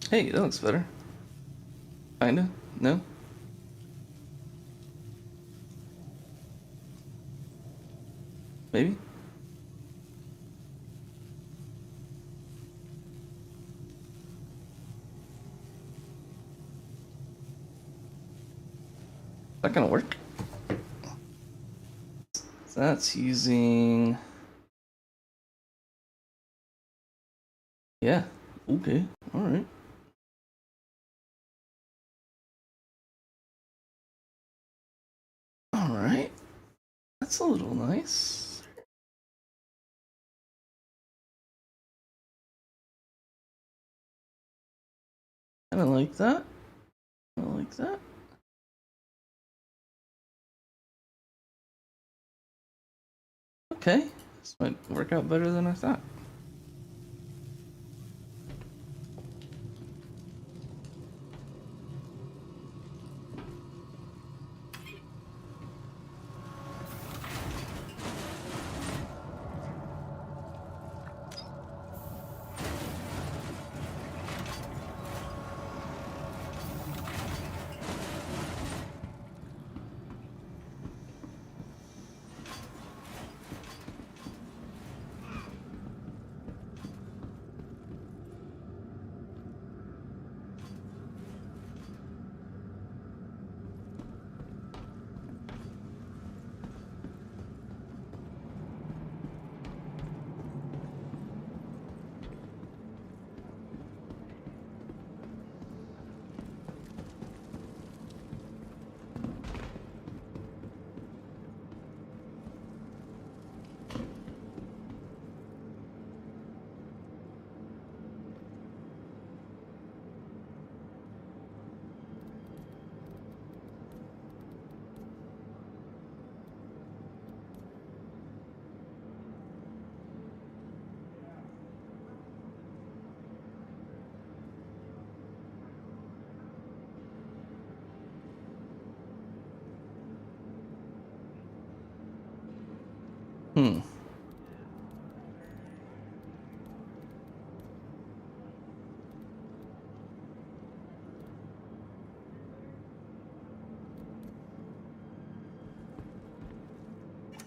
Hey, that looks better. Kinda? No? Maybe? Is that gonna work? So that's using... Yeah. Okay. Alright. Alright. That's a little nice. Kinda like that. Kinda like that. Okay. This might work out better than I thought. Hmm.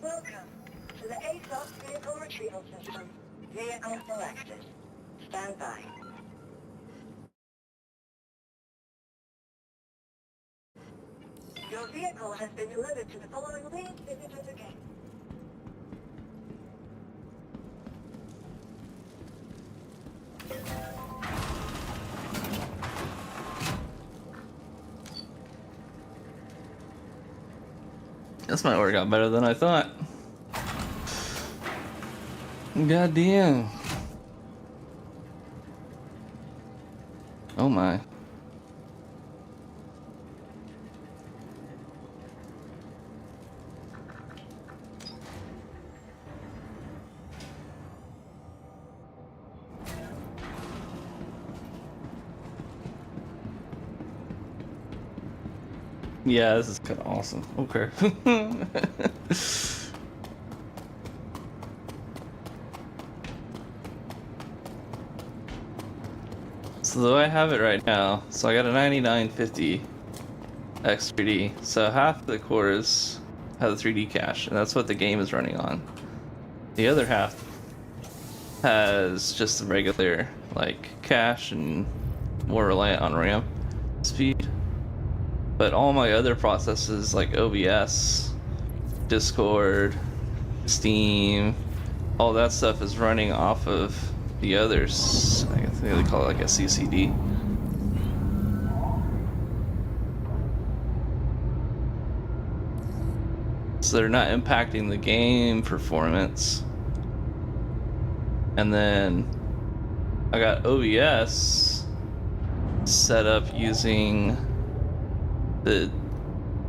Welcome to the ASOS Vehicle Retrieval System. Vehicle selected. Stand by. Your vehicle has been delivered to the following lead visitors again. This might work out better than I thought. God damn. Oh my. Yeah, this is kind of awesome. Okay. So the way I have it right now, so I got a 9950 X3D. So half the cores have the 3D cache, and that's what the game is running on. The other half has just the regular, like, cache and more reliant on RAM speed. But all my other processes, like OBS, Discord, Steam, all that stuff is running off of the others. I think they call it like a CCD. So they're not impacting the game performance. And then I got OBS set up using the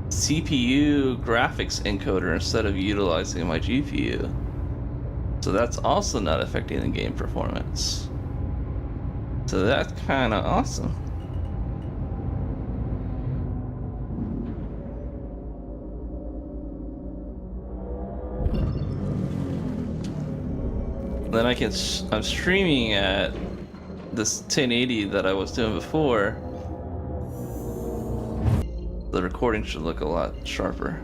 CPU graphics encoder instead of utilizing my GPU. So that's also not affecting the game performance. So that's kind of awesome. Then I'm streaming at this 1080 that I was doing before, the recording should look a lot sharper.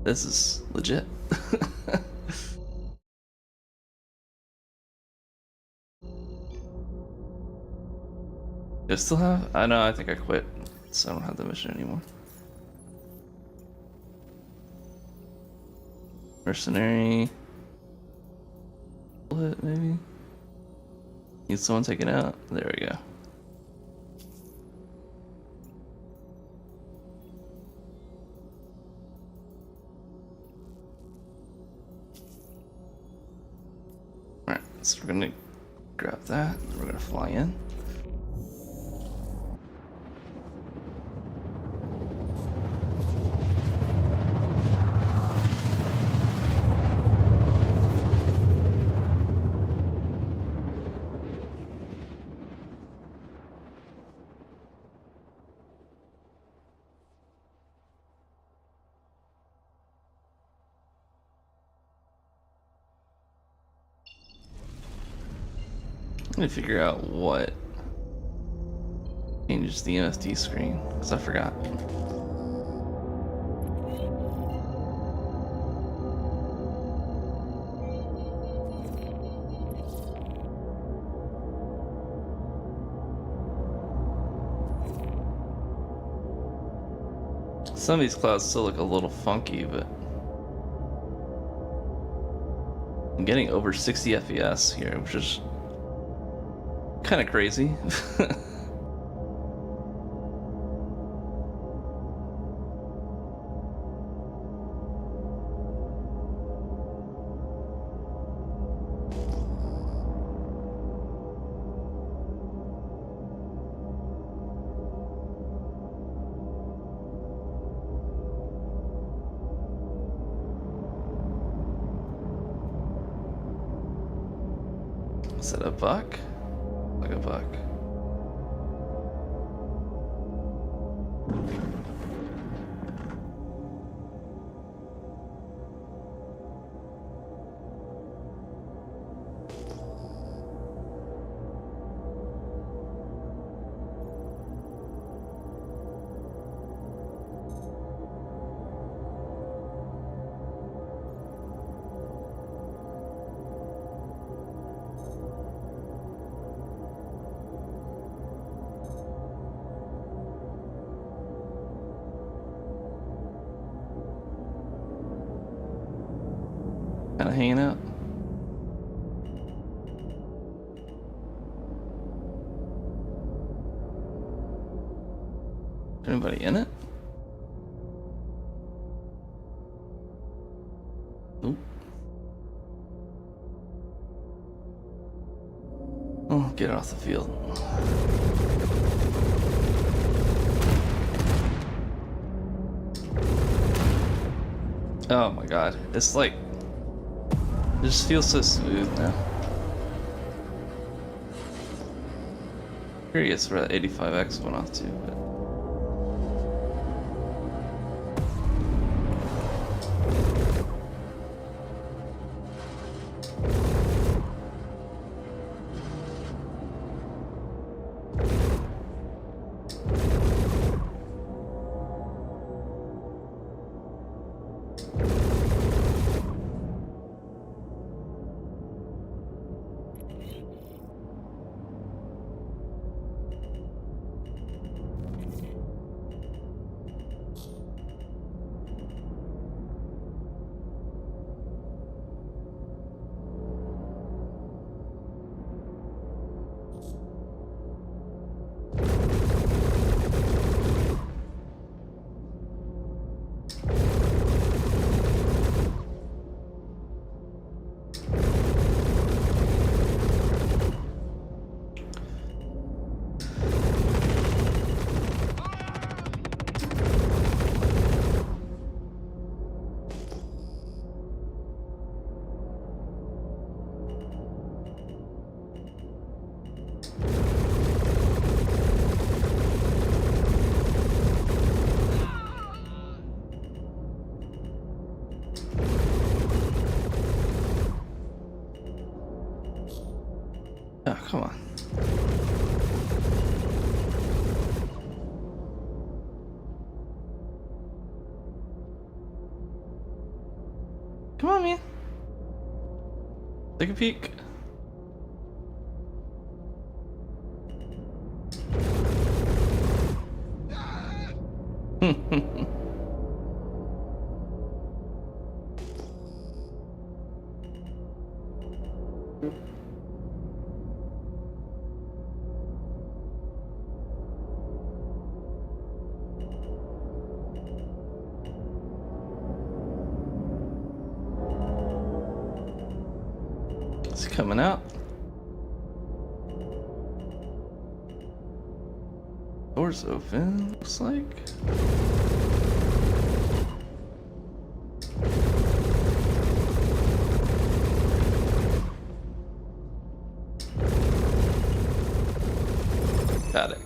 This is legit. Do I still have? I know, I think I quit, so I don't have the mission anymore. Mercenary. Bullet, maybe? Need someone taken out? There we go. Alright, so we're gonna grab that, and we're gonna fly in. I need to figure out what changes the MFD screen, because I forgot. Some of these clouds still look a little funky, but I'm getting over 60 FPS here, which is kind of crazy. Is that a buck? Like a buck. Kind of hanging out. Anybody in it? Oop. Oh, get off the field. Oh my god, it's like, it just feels so smooth now. Curious where that 85X went off to, but Oh, come on. Come on, man. Take a peek. It's coming out. Doors open, looks like. Got it.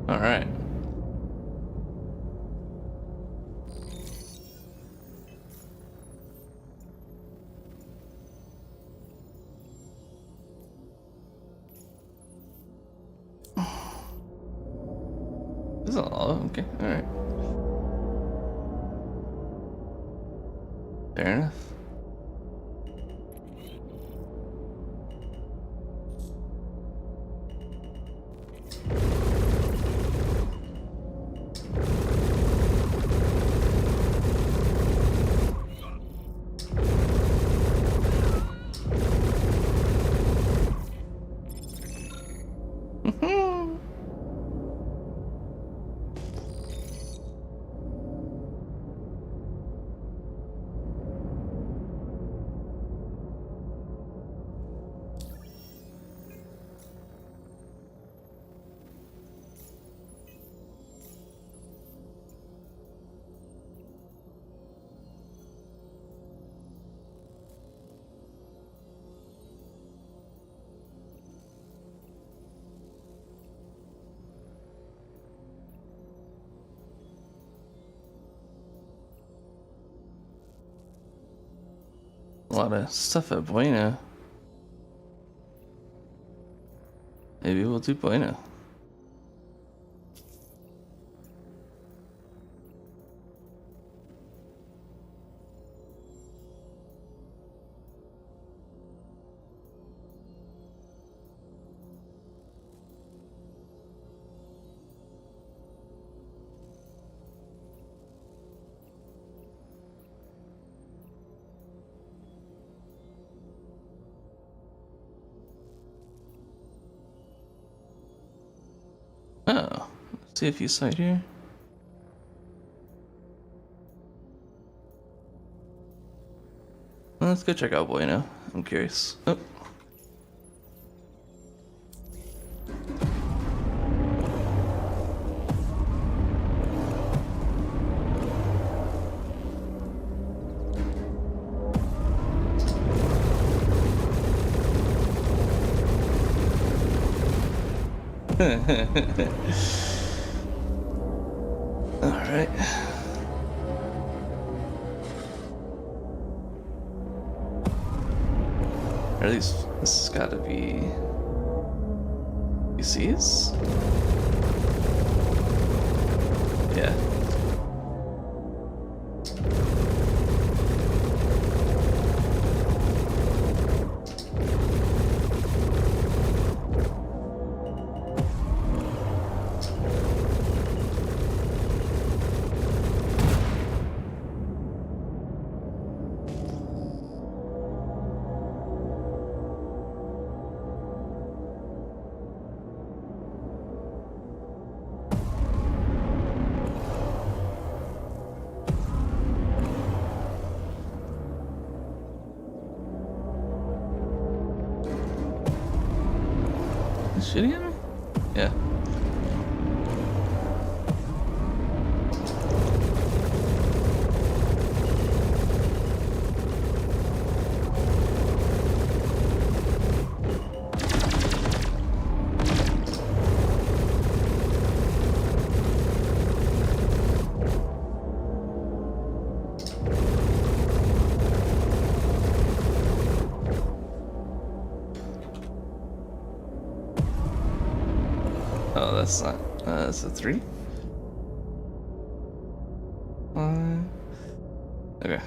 All right. This is all okay. All right. Fair enough. A lot of stuff at Bueno. Maybe we'll do Bueno. Oh, let's see if you sight here. Well, let's go check out Bueno. I'm curious. Oh. All right. At least this has got to be PCs. Yeah. Shooting at me? Yeah. Oh, that's not. That's a 3. 5. Okay.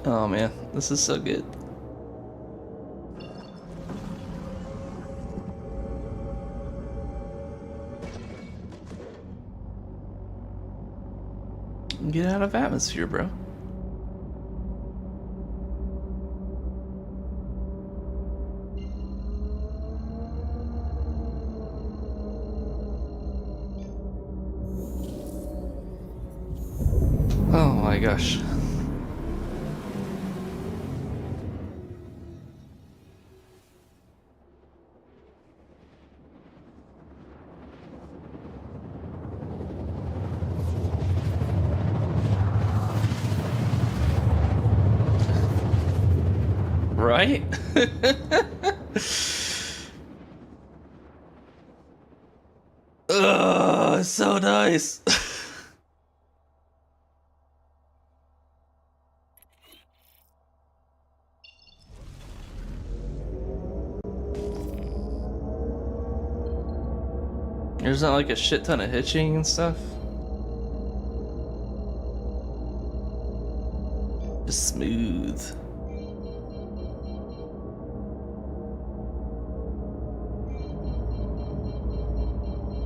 Oh man, this is so good. Get out of atmosphere, bro. Oh my gosh. Right? Ugh, it's so nice. There's not like a shit ton of hitching and stuff. Just smooth.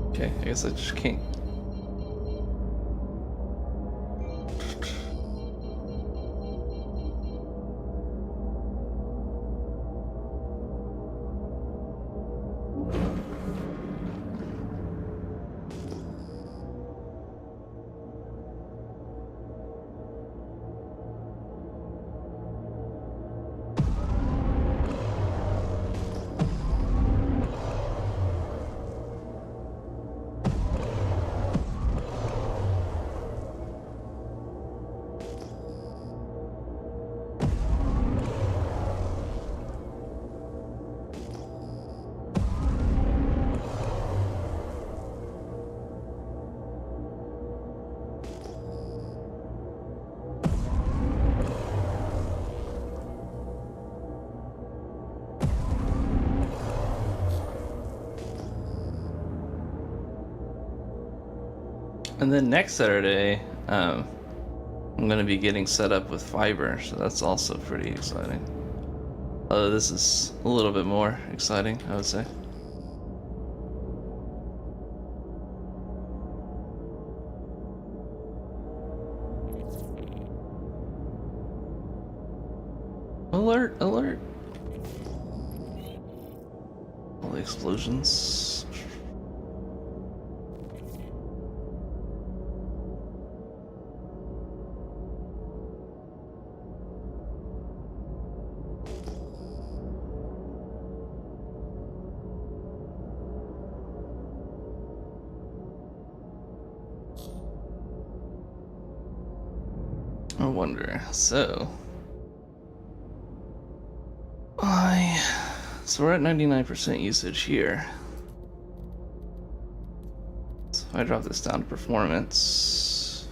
Okay, I guess I just can't. And then next Saturday, I'm gonna be getting set up with fiber, so that's also pretty exciting. Although this is a little bit more exciting, I would say. Alert, alert. All the explosions. I wonder. So we're at 99% usage here. So if I drop this down to performance,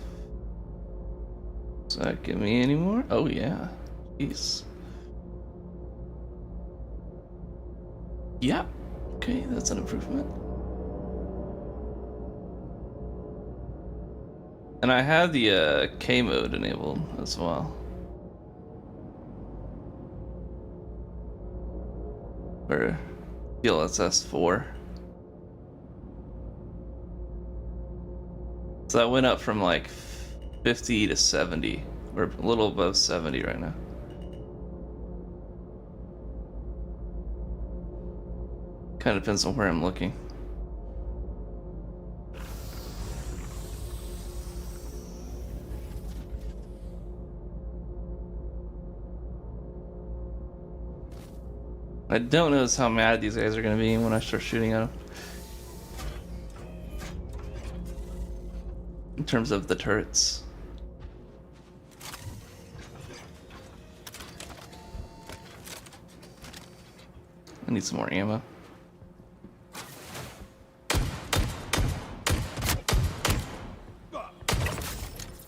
does that give me any more? Oh yeah. Jeez. Yeah. Okay, that's an improvement. And I have the K mode enabled as well. Or DLSS 4. So that went up from like 50 to 70. We're a little above 70 right now. Kind of depends on where I'm looking. I don't notice how mad these guys are going to be when I start shooting at them. In terms of the turrets. I need some more ammo.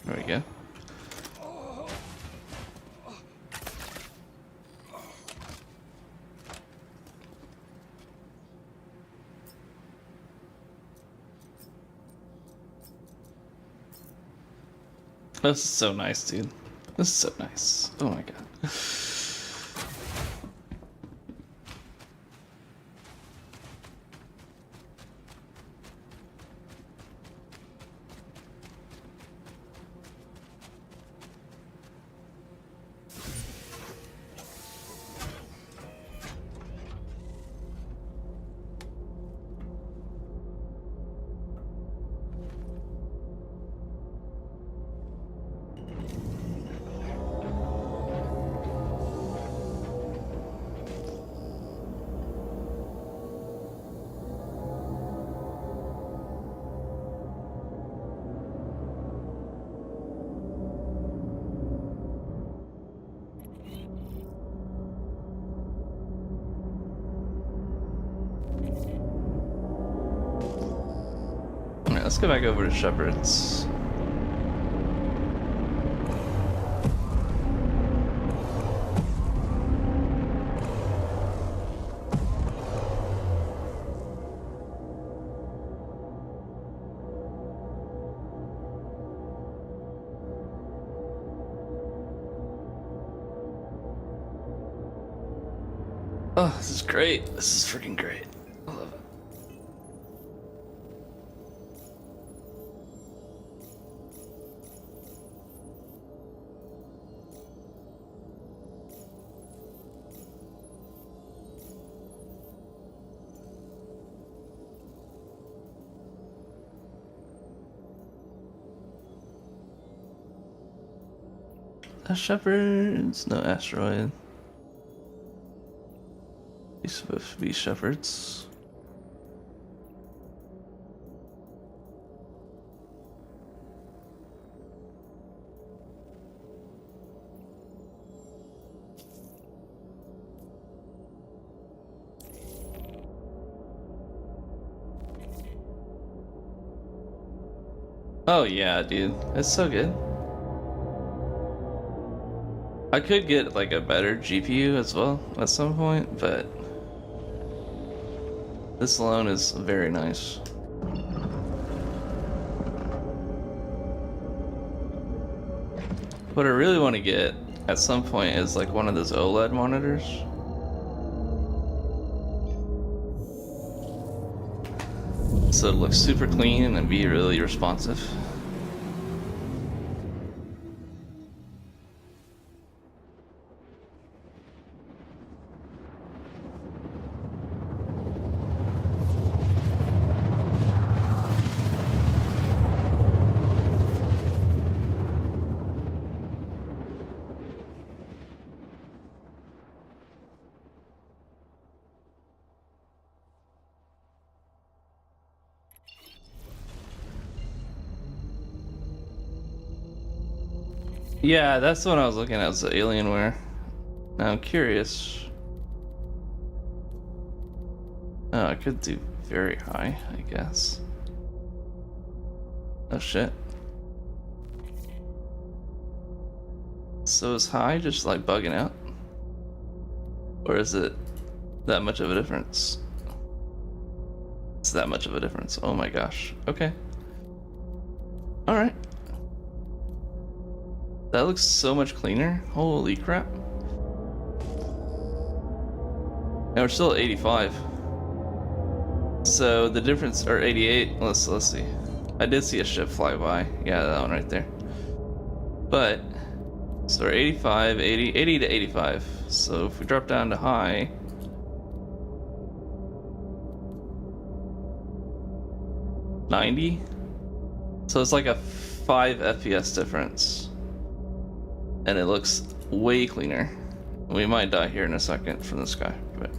There we go. This is so nice, dude. This is so nice. Oh my god. Alright, let's go back over to Shepherd's. Oh, this is great. This is freaking great. I love it. Shepherds, no asteroid. These supposed to be shepherds. Oh yeah, dude, it's so good. I could get like a better GPU as well at some point, but this alone is very nice. What I really want to get at some point is like one of those OLED monitors. So it looks super clean and be really responsive. Yeah, that's what I was looking at, was the Alienware. Now I'm curious. Oh, I could do very high, I guess. Oh shit. So is high just like bugging out? Or is it that much of a difference? It's that much of a difference. Oh my gosh. Okay. Alright. That looks so much cleaner. Holy crap. Now we're still at 85. So the difference, or 88, let's see. I did see a ship fly by. Yeah, that one right there. But, so we're 85, 80 to 85. So if we drop down to high, $90. So it's like a 5 FPS difference. And it looks way cleaner. We might die here in a second from the sky, but...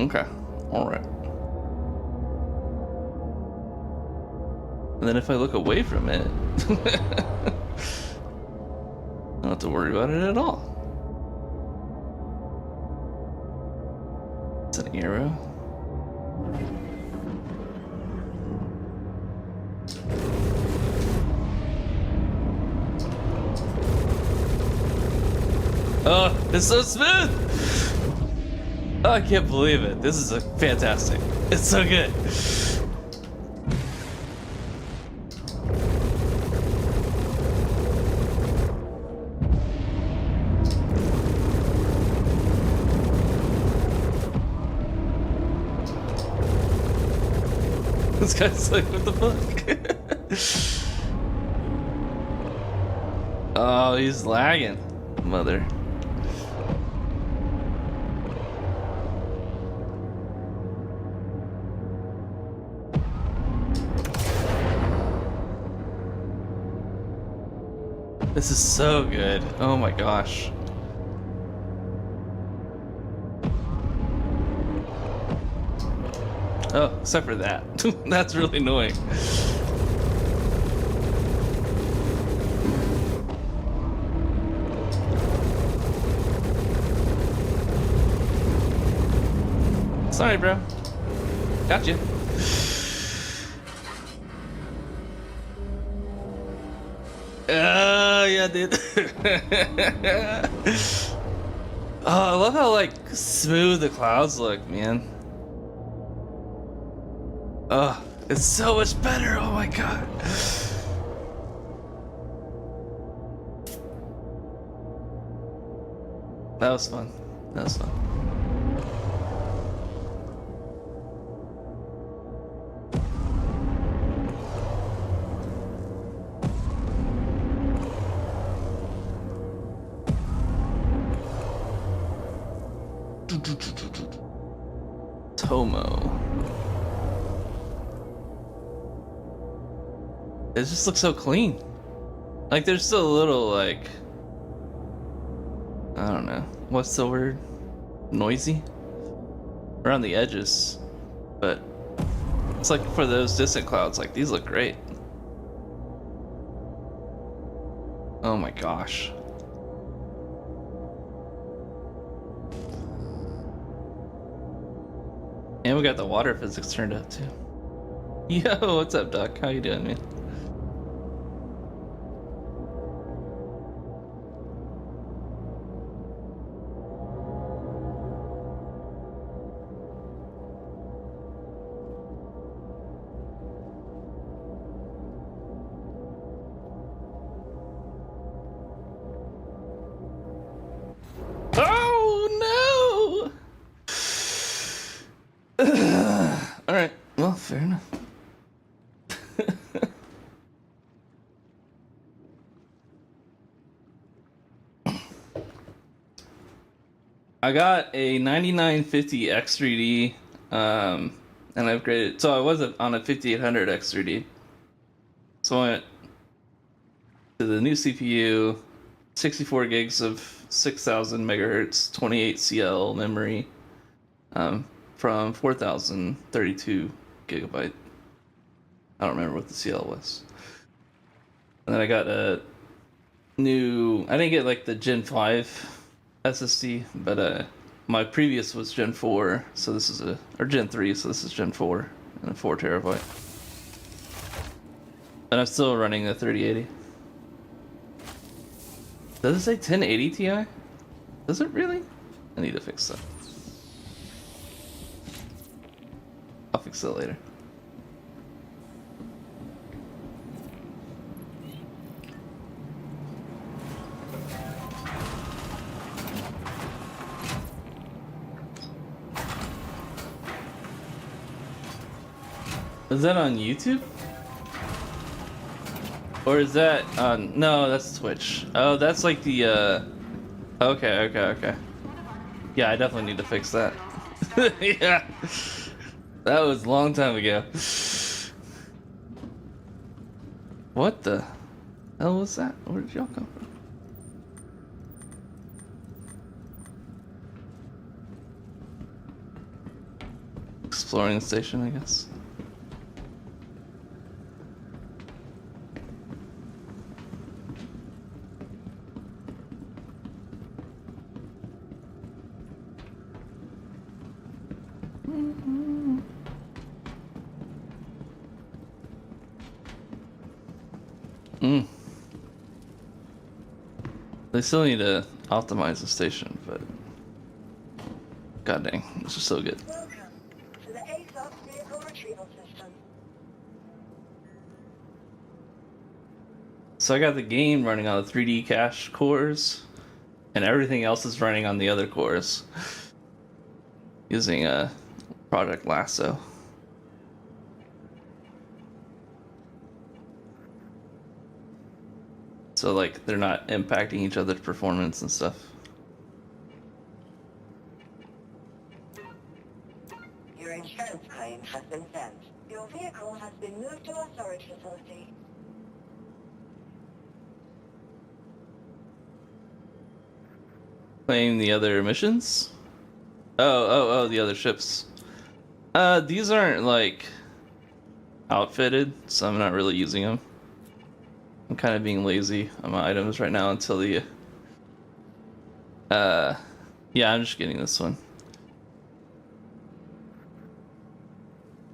Okay, alright. And then if I look away from it, I don't have to worry about it at all. It's an arrow. Oh, it's so smooth! Oh, I can't believe it. This is fantastic. It's so good. This guy's like, what the fuck? Oh, he's lagging. Mother. This is so good. Oh my gosh. Oh, except for that. That's really annoying. Sorry, bro. Gotcha. Yeah, dude. Oh, I love how like smooth the clouds look, man. Oh, it's so much better. Oh my god. That was fun. That was fun. Tomo. It just looks so clean. Like there's still a little like, I don't know, what's the word? Noisy? Around the edges. But it's like for those distant clouds, like these look great. Oh my gosh. And we got the water physics turned up too. Yo, what's up, Doc? How you doing, man? Oh no! All right. Well, fair enough. I got a 9950 X3D, and I upgraded. So I was on a 5800 X3D. So I went to the new CPU, 64 gigs of 6000 megahertz, 28 CL memory, from 4032 gigabyte. I don't remember what the CL was. And then I got a new. I didn't get like the Gen 5 SSD, but my previous was Gen 4, so this is or Gen 3, so this is Gen 4 and a 4 terabyte. And I'm still running the 3080. Does it say 1080 Ti? Does it really? I need to fix that. I'll fix that later. Is that on YouTube? Or is that on... No, that's Twitch. Oh, that's like the, Okay. Yeah, I definitely need to fix that. Yeah. That was a long time ago. What the hell was that? Where did y'all come from? Exploring the station, I guess. They still need to optimize the station, but god dang, this is so good. Welcome to the ASOS vehicle retrieval system. So I got the game running on the 3D cache cores, and everything else is running on the other cores using a Project Lasso. So like they're not impacting each other's performance and stuff. Your insurance claim has been sent. Your vehicle has been moved to our storage facility. Playing the other missions? Oh, the other ships. These aren't like outfitted, so I'm not really using them. I'm kind of being lazy on my items right now until the yeah, I'm just getting this one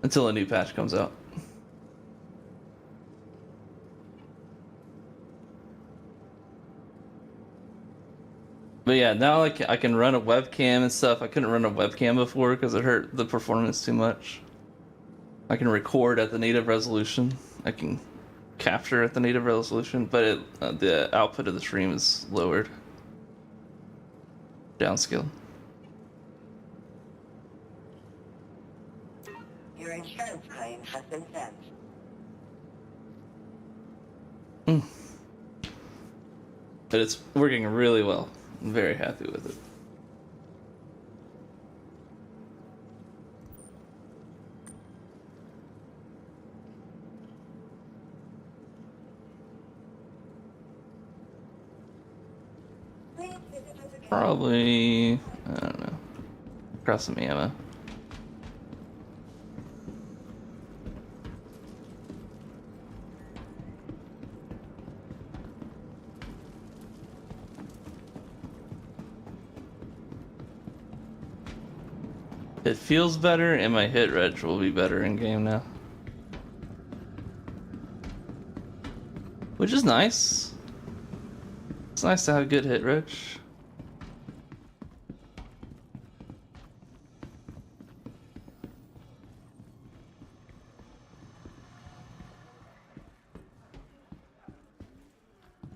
until a new patch comes out. But yeah, now like I can run a webcam and stuff. I couldn't run a webcam before because it hurt the performance too much. I can record at the native resolution. I can capture at the native resolution, but the output of the stream is lowered, downscaled. Your insurance claim has been sent. But it's working really well. I'm very happy with it. Please visit us again. Probably, I don't know, grab some ammo. It feels better, and my hit reg will be better in game now. Which is nice. It's nice to have good hit reg.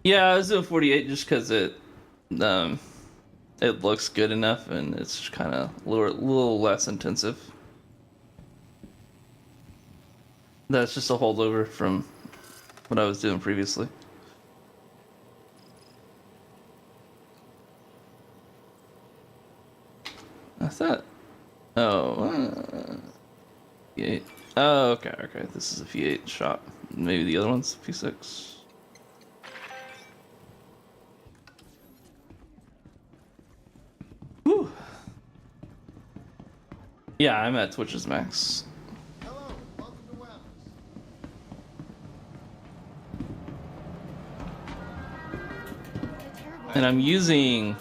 Yeah, I was doing 48 just because it looks good enough and it's kind of a little less intensive. That's just a holdover from what I was doing previously. I thought, V8. Oh, okay. This is a V8 shot. Maybe the other one's P6. Whew. Yeah, I'm at Twitch's max. Hello, welcome to Webs. And I'm using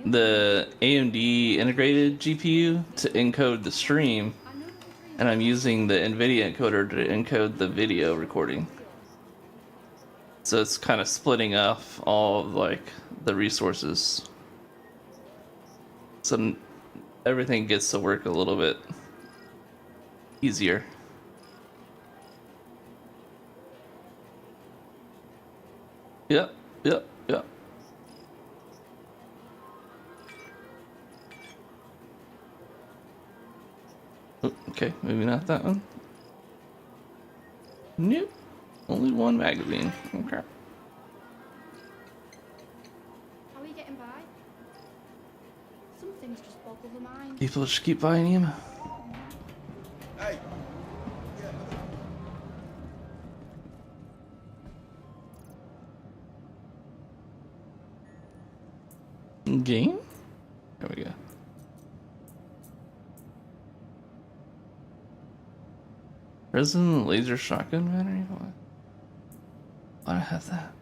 the AMD integrated GPU to encode the stream, and I'm using the NVIDIA encoder to encode the video recording. So it's kind of splitting off all of like the resources. So everything gets to work a little bit easier. Yep. Oh, okay, maybe not that one. Nope. Only one magazine. Okay. How are you getting by? Some things just boggle the mind. People just keep buying him. Hey. Game? There we go. Ryzen laser shotgun battery? What? Why do I have that?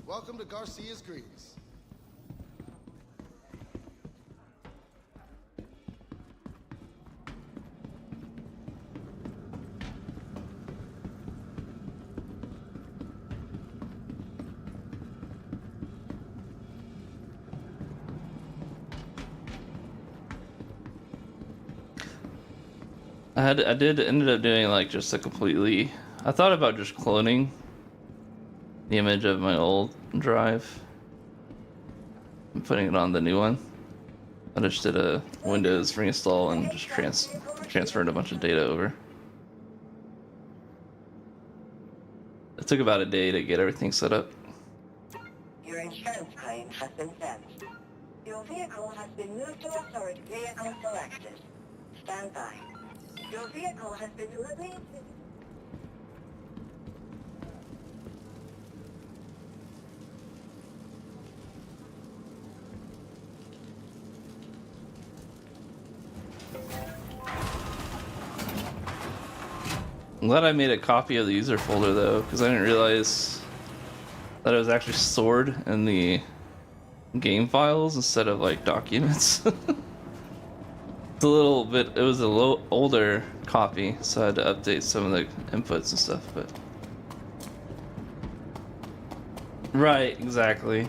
Welcome to Garcia's Grease. I did ended up doing like just a completely. I thought about just cloning the image of my old drive and putting it on the new one. I just did a Windows reinstall and just transferred a bunch of data over. It took about a day to get everything set up. Your insurance claim has been sent. Your vehicle has been moved to authority vehicle selected. Stand by. Your vehicle has been delivered. I'm glad I made a copy of the user folder though, because I didn't realize that it was actually stored in the game files instead of like documents. It's a little bit, it was a little older copy, so I had to update some of the inputs and stuff, but. Right, exactly.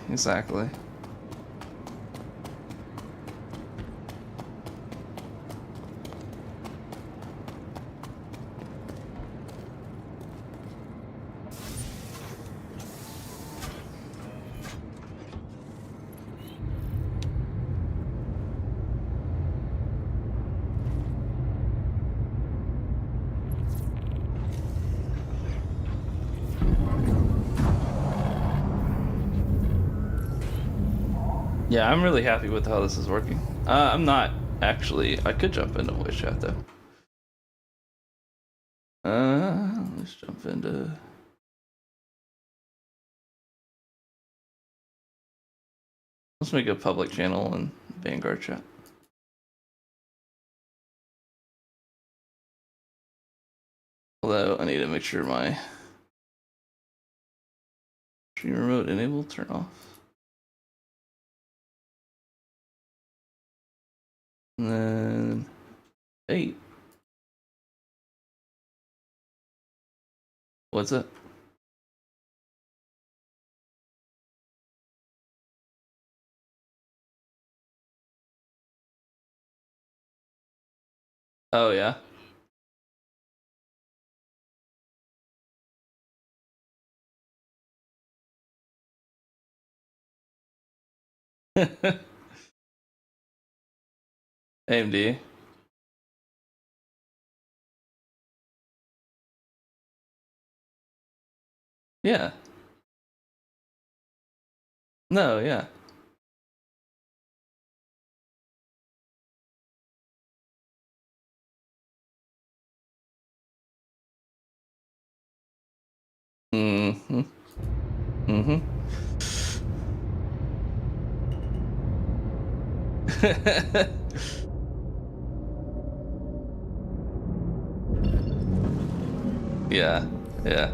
Yeah, I'm really happy with how this is working. I'm not actually. I could jump into voice chat though. Let's jump into. Let's make a public channel in Vanguard chat. Although I need to make sure my stream remote enable turn off. And then 8. What's it? Oh yeah. AMD. Yeah. No, yeah. Mm-hmm. Mm-hmm. Yeah, yeah.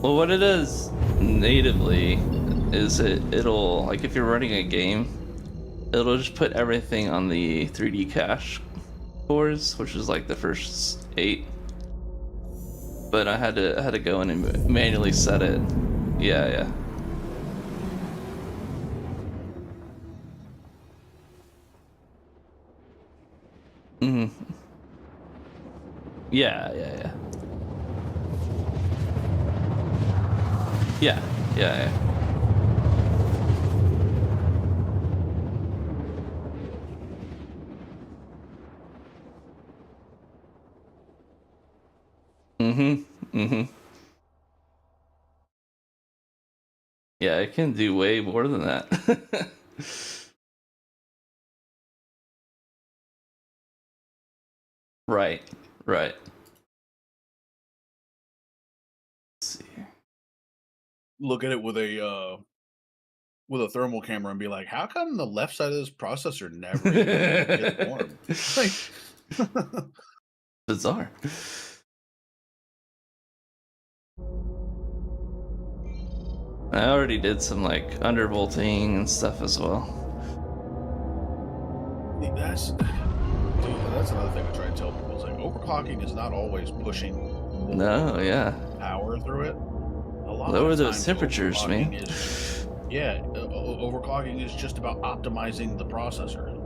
Well, what it does natively is it'll like if you're running a game, it'll just put everything on the 3D cache cores, which is like the first 8, but I had to go in and manually set it. Yeah, yeah. Mhm. Yeah, yeah, yeah. Yeah, yeah, yeah. Mhm. Mhm. Yeah, it can do way more than that. Right. Right. Let's see here. Look at it with a thermal camera and be like, how come the left side of this processor never even gets warm? Like, Bizarre. I already did some like undervolting and stuff as well. that's another thing I try to tell people. Is like overclocking is not always pushing No, more yeah. power through it. A lot Lower of those times, temperatures, man. overclocking is just about optimizing the processor.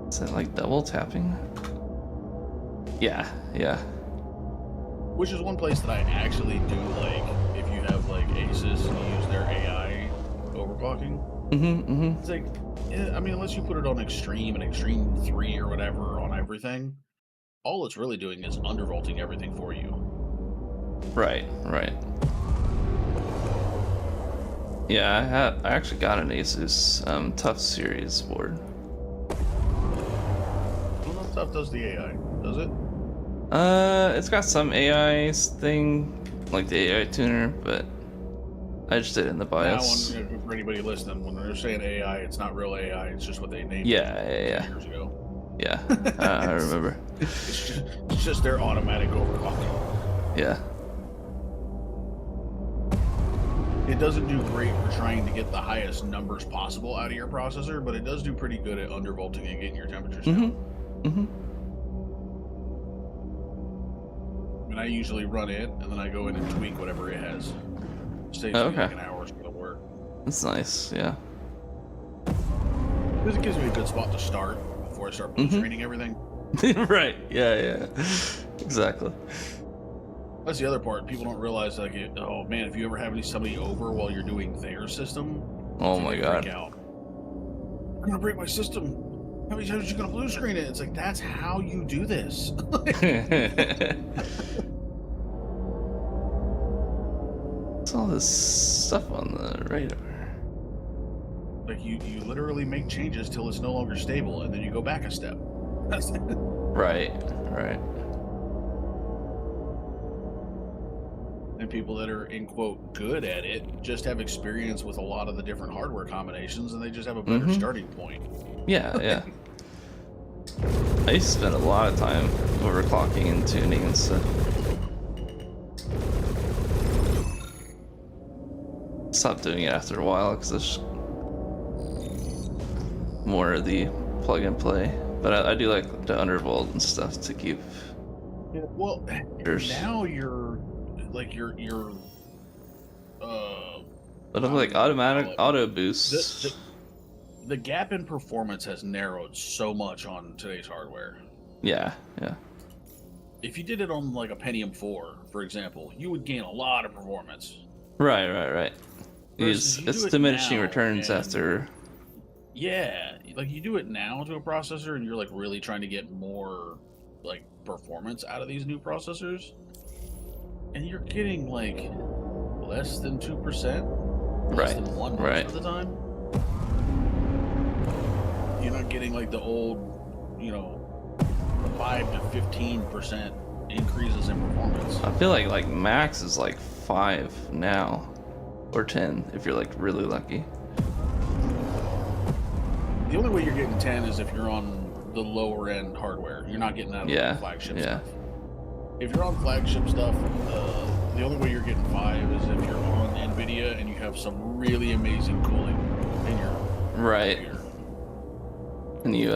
Is that like double tapping? Yeah, yeah. Which is one place that I actually do like. If you have like Asus and you use their AI overclocking, it's like, I mean, unless you put it on extreme and extreme 3 or whatever on everything, all it's really doing is undervolting everything for you. Right, right. Yeah, I actually got an Asus Tough Series board. Well, not stuff does the AI, does it? It's got some AI thing, like the AI tuner, but I just did it in the BIOS. Now, for anybody listening, when they're saying AI, it's not real AI. It's just what they named Yeah, it yeah, years ago. yeah. I remember. It's just their automatic overclocking. Yeah. It doesn't do great for trying to get the highest numbers possible out of your processor, but it does do pretty good at undervolting and getting your temperatures down. And I usually run it, and then I go in and tweak whatever it has. Saves me like an hour's worth of work. That's nice, yeah. Because it gives me a good spot to start before I start blue screening everything. Right, yeah. Exactly. That's the other part. People don't realize, like, oh man, if you ever have somebody over while you're doing their system, Oh my god. freak out. I'm gonna break my system. How many times are you gonna blue screen it? It's like, that's how you do this. What's all this stuff on the radar? Like, you literally make changes till it's no longer stable, and then you go back a step. That's it. Right. And people that are, in quote, good at it just have experience with a lot of the different hardware combinations, and they just have a better starting point. Yeah. I used to spend a lot of time overclocking and tuning and stuff. Stopped doing it after a while because it's more of the plug and play. But I do like the undervolt and stuff to keep. Yeah, well, now you're like But I'm like automatic auto boosts. The gap in performance has narrowed so much on today's hardware. Yeah. If you did it on like a Pentium 4, for example, you would gain a lot of performance. Right. It's diminishing returns after. Yeah, like you do it now to a processor, and you're like really trying to get more like performance out of these new processors, and you're getting like less than 2%, less than 1% of the time. You're not getting like the old, 5 to 15% increases in performance. I feel like max is like 5 now, or 10 if you're like really lucky. The only way you're getting 10 is if you're on the lower end hardware. You're not getting that on the flagship stuff. If you're on flagship stuff, the only way you're getting 5 is if you're on NVIDIA and you have some really amazing cooling in your computer. And you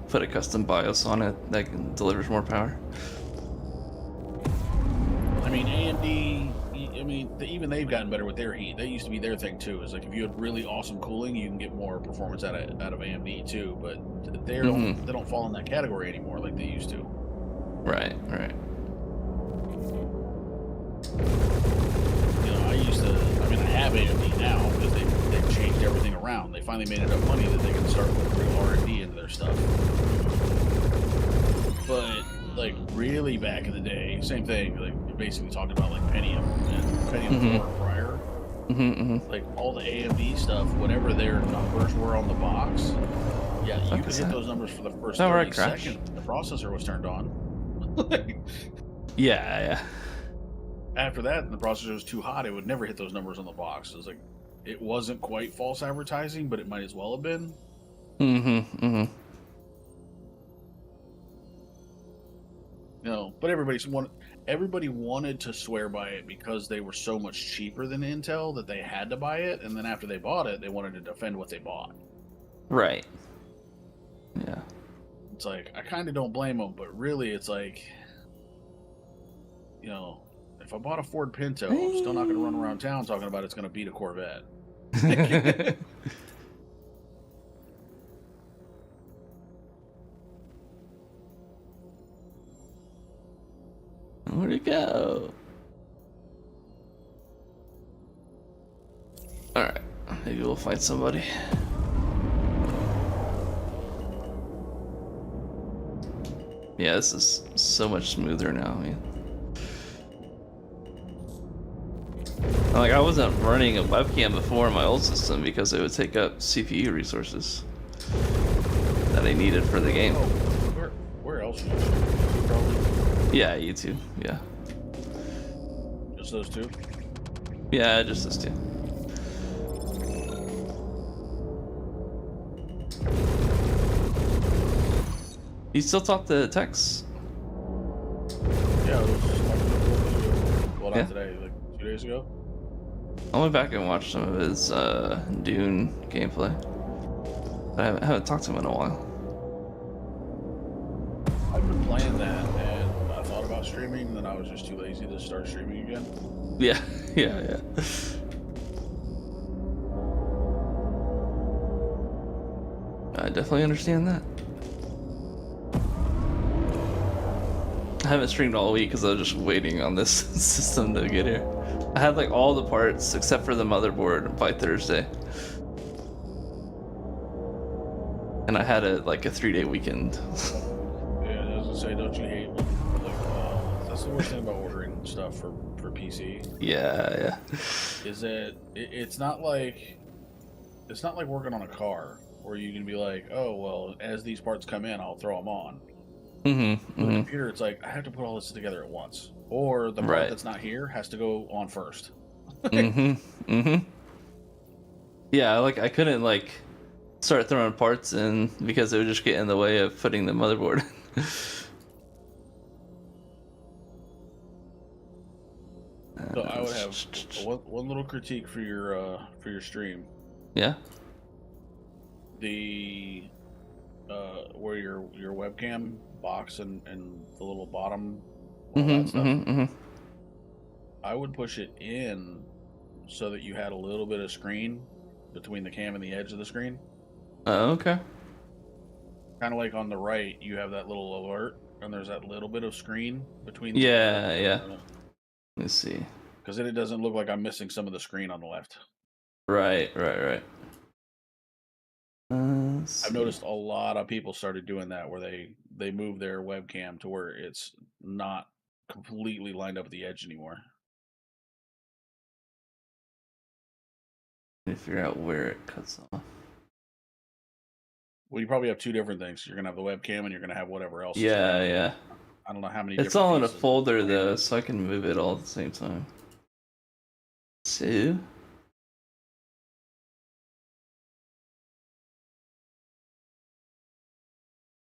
put a custom BIOS on it that delivers more power. mean, AMD. I mean, even they've gotten better with their heat. That used to be their thing too. Is like if you had really awesome cooling, you can get more performance out of AMD too. But they don't fall in that category anymore like they used to. Right. You know, I mean, I have AMD now because they've changed everything around. They finally made enough money that they can start putting real R&D into their stuff. But like really back in the day, same thing. Like you're basically talking about like Pentium and Pentium 4 prior. Like all the AMD stuff, whatever their numbers were on the box, yeah, you could hit those numbers for the first 30 seconds. The processor was turned on. Yeah. After that, the processor was too hot. It would never hit those numbers on the box. It was like it wasn't quite false advertising, but it might as well have been. No, but everybody wanted to swear by it because they were so much cheaper than Intel that they had to buy it, and then after they bought it, they wanted to defend what they bought. Right. Yeah. It's like I kind of don't blame them, but really, it's like, you know, if I bought a Ford Pinto, I'm still not going to run around town talking about it's going to beat a Corvette. Where'd it go? Alright, maybe we'll find somebody. Yeah, this is so much smoother now, man. Like, I wasn't running a webcam before in my old system because it would take up CPU resources that I needed for the game. Where else? Probably. Yeah, YouTube. Yeah. Just those two? Yeah, just those two. You still talk to Tex? Yeah, it was well, not today, like 2 days ago. I went back and watched some of his Dune gameplay. I haven't talked to him in a while. I've been playing that, and I thought about streaming, and then I was just too lazy to start streaming again. Yeah. I definitely understand that. I haven't streamed all week because I was just waiting on this system to get here. I had like all the parts except for the motherboard by Thursday. And I had a 3-day weekend. Yeah, I was gonna say, don't you hate that's the worst thing about ordering stuff for PC. Yeah. Is that it's not like working on a car where you can be like, oh well, as these parts come in, I'll throw them on. With a computer, it's like I have to put all this together at once, or the part that's not here has to go on first. Yeah, I couldn't start throwing parts in because it would just get in the way of putting the motherboard. So I would have one little critique for your stream. Yeah. The where your webcam box and the little bottom, all that stuff. I would push it in so that you had a little bit of screen between the cam and the edge of the screen. Oh, okay. Kind of like on the right, you have that little alert, and there's that little bit of screen between. Yeah. Let's see. Because then it doesn't look like I'm missing some of the screen on the left. Right. I've noticed a lot of people started doing that, where they move their webcam to where it's not completely lined up at the edge anymore. Let me figure out where it cuts off. Well, you probably have two different things. You're gonna have the webcam, and you're gonna have whatever else. Yeah. I don't know how many. It's all in a folder though, so I can move it all at the same time. So.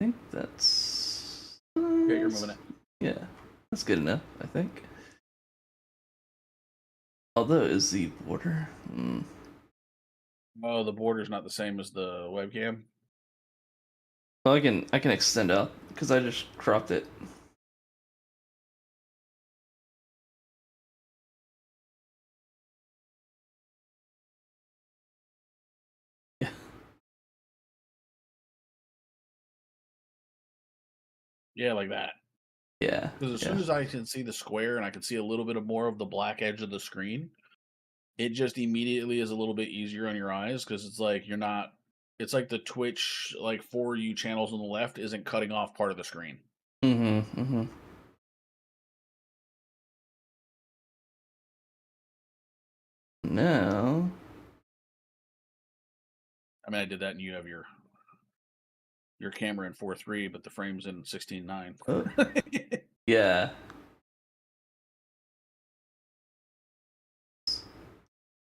I think that's. Yeah, you're moving it. Yeah, that's good enough, I think. Although, is the border? Oh, the border's not the same as the webcam. Well, I can extend out because I just cropped it. Yeah, like that. Yeah. Because as Yeah. soon as I can see the square and I can see a little bit of more of the black edge of the screen, it just immediately is a little bit easier on your eyes because it's like you're not. It's like the Twitch like for you channels on the left isn't cutting off part of the screen. Mm-hmm. Mm-hmm. No. I mean, I did that, and you have your camera in 4:3, but the frame's in 16:9. Oh. Yeah.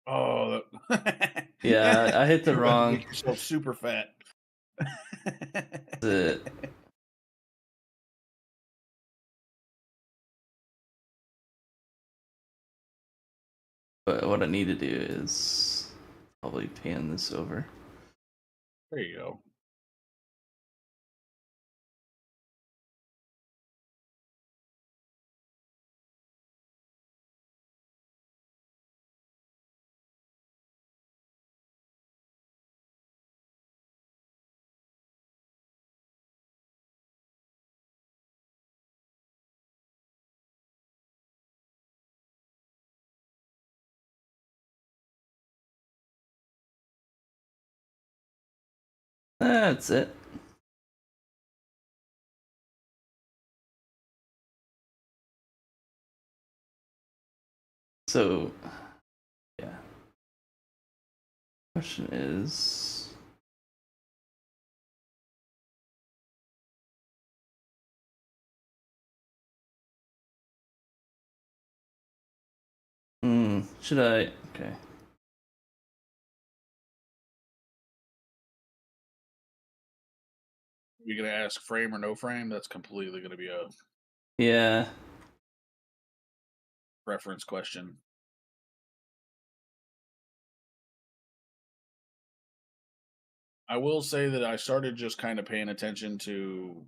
Oh, Yeah, I hit the you're about to wrong. make yourself super fat. That's it. But what I need to do is probably pan this over. There you go. That's it. So, yeah. Question is, should I? Okay. You're gonna ask frame or no frame? That's completely gonna be a Yeah. reference question. I will say that I started just kind of paying attention to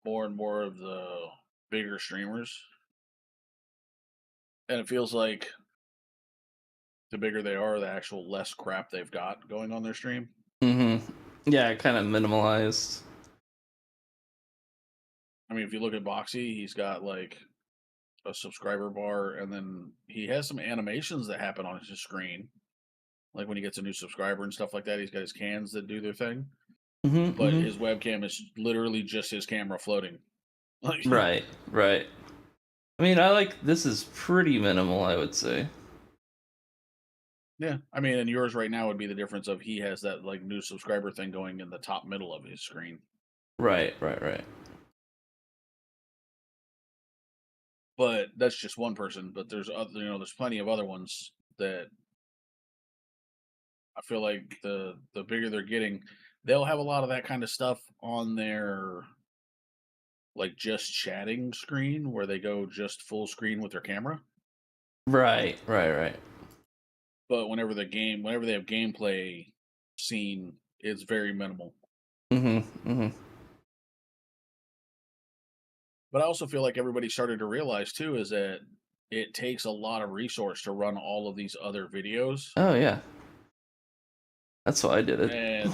more and more of the bigger streamers, and it feels like the bigger they are, the actual less crap they've got going on their stream. Mm-hmm. Yeah, kind of minimalized. I mean, if you look at Boxy, he's got like a subscriber bar, and then he has some animations that happen on his screen, like when he gets a new subscriber and stuff like that. He's got his cans that do their thing, Mm-hmm. but Mm-hmm. his webcam is literally just his camera floating. Like, Right. Right. I mean, this is pretty minimal, I would say. yeah, I mean, and yours right now would be the difference of he has that like new subscriber thing going in the top middle of his screen. Right. Right. Right. But that's just one person. But there's other, there's plenty of other ones that I feel like the bigger they're getting, they'll have a lot of that kind of stuff on their like just chatting screen where they go just full screen with their camera. Right. Right. Right. But whenever they have gameplay scene, it's very minimal. Mm-hmm. Mm-hmm. But I also feel like everybody started to realize too is that it takes a lot of resource to run all of these other videos. Oh yeah. That's why I did it. And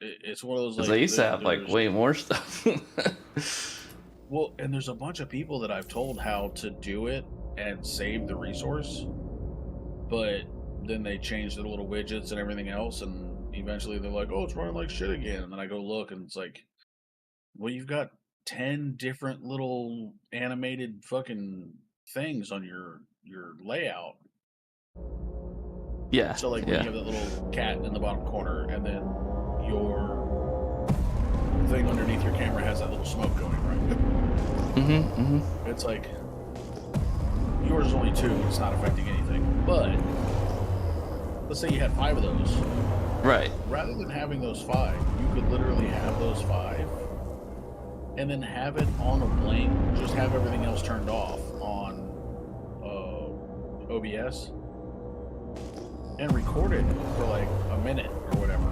it's one of those Because like I used to have like way more stuff. well, and there's a bunch of people that I've told how to do it and save the resource, but then they change the little widgets and everything else, and eventually they're like, "Oh, it's running like shit again." And then I go look, and it's like, "Well, you've got 10 different little animated fucking things on your layout." Yeah. So like when you have that little cat in the bottom corner, and then your thing underneath your camera has that little smoke going, right? Mm-hmm. Mm-hmm. It's like yours is only 2; it's not affecting anything. But let's say you had 5 of those. Right. Rather than having those 5, you could literally have those 5 and then have it on a blank, just have everything else turned off on OBS and record it for like a minute or whatever.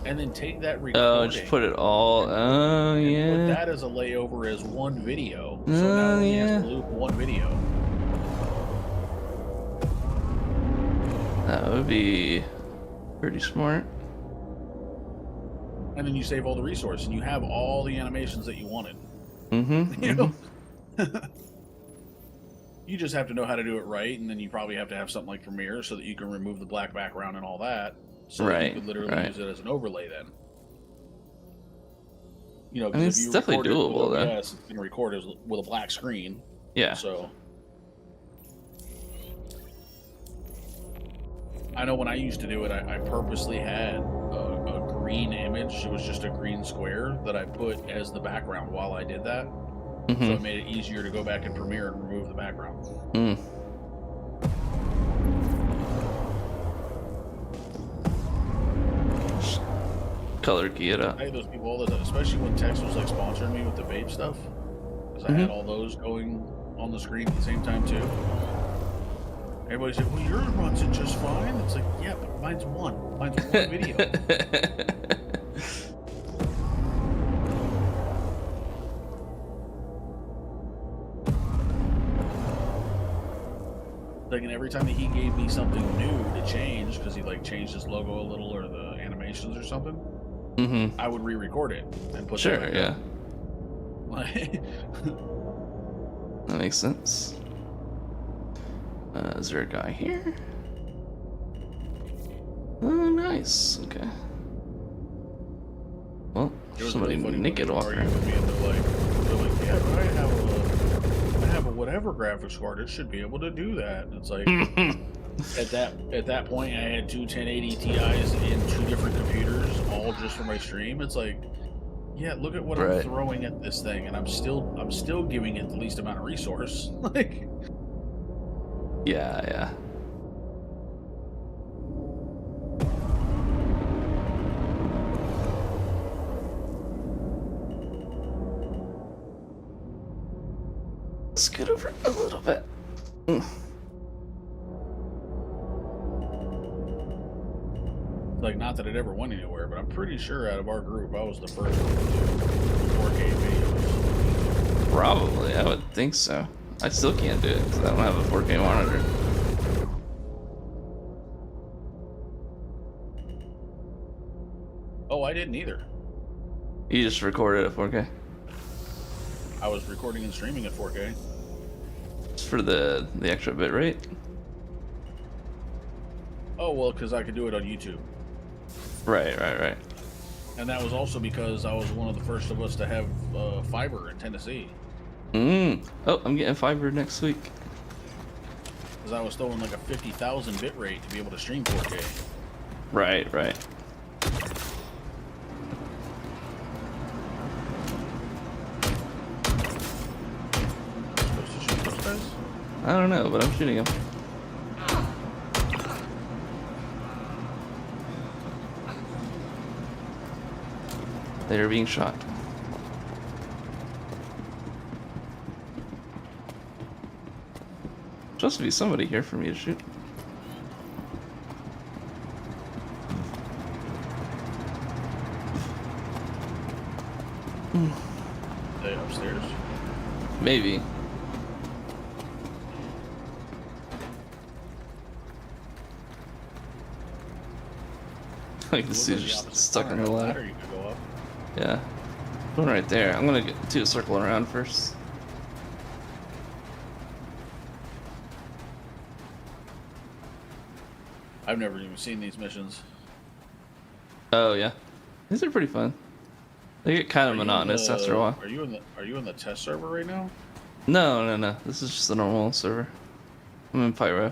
And then take that recording. Oh, just put it all. Oh, yeah. Put that as a layover as one video. So now he has to loop one video. That would be pretty smart. and then you save all the resource, and you have all the animations that you wanted. Mm-hmm. You know, you just have to know how to do it right, and then you probably have to have something like Premiere so that you can remove the black background and all that, so that you could literally use it as an overlay then. You know, I mean, because it's if you definitely record doable, it with though. OBS, it's going to record it with a black screen. Yeah. So I know when I used to do it, I purposely had a green image. It was just a green square that I put as the background while I did that. Mm-hmm. So it made it easier to go back in Premiere and remove the background. Mm. Color key it up. I had those people all the time, especially when Tex was like sponsoring me with the vape stuff, because I had all those going on the screen at the same time too. Everybody said, "Well, yours runs it just fine." It's like, yeah, but mine's one video. Like, and every time that he gave me something new to change, because he like changed his logo a little or the animations or something, I would re-record it and put Sure, that yeah. Like, That makes sense. Is there a guy here? Oh, nice. Okay. Well, it was somebody really funny when naked they were walking. arguing with me, and they're like, yeah, but I have a whatever graphics card. It should be able to do that. And it's like, at that point, I had two 1080 Ti's in two different computers, all just for my stream. It's like, yeah, look at what I'm throwing at this thing, and I'm still giving it the least amount of resource. Like, yeah. Scoot over a little bit. Like, not that it ever went anywhere, but I'm pretty sure out of our group, I was the first one to do 4K videos. Probably, I would think so. I still can't do it because I don't have a 4K monitor. Oh, I didn't either. You just recorded at 4K? I was recording and streaming at 4K. It's for the extra bit rate? Oh, well, because I could do it on YouTube. Right. And that was also because I was one of the first of us to have fiber in Tennessee. Oh, I'm getting fiber next week. Because I was throwing like a 50,000 bit rate to be able to stream 4K. Right. Supposed to shoot those guys? I don't know, but I'm shooting them. They are being shot. Supposed to be somebody here for me to shoot. They upstairs? Maybe. Like this dude's just stuck in the ladder. You could go up. Yeah. One right there. I'm gonna do a circle around first. I've never even seen these missions. Oh yeah. These are pretty fun. They get kind of monotonous after a while. Are you in the test server right now? No. This is just the normal server. I'm in Pyro.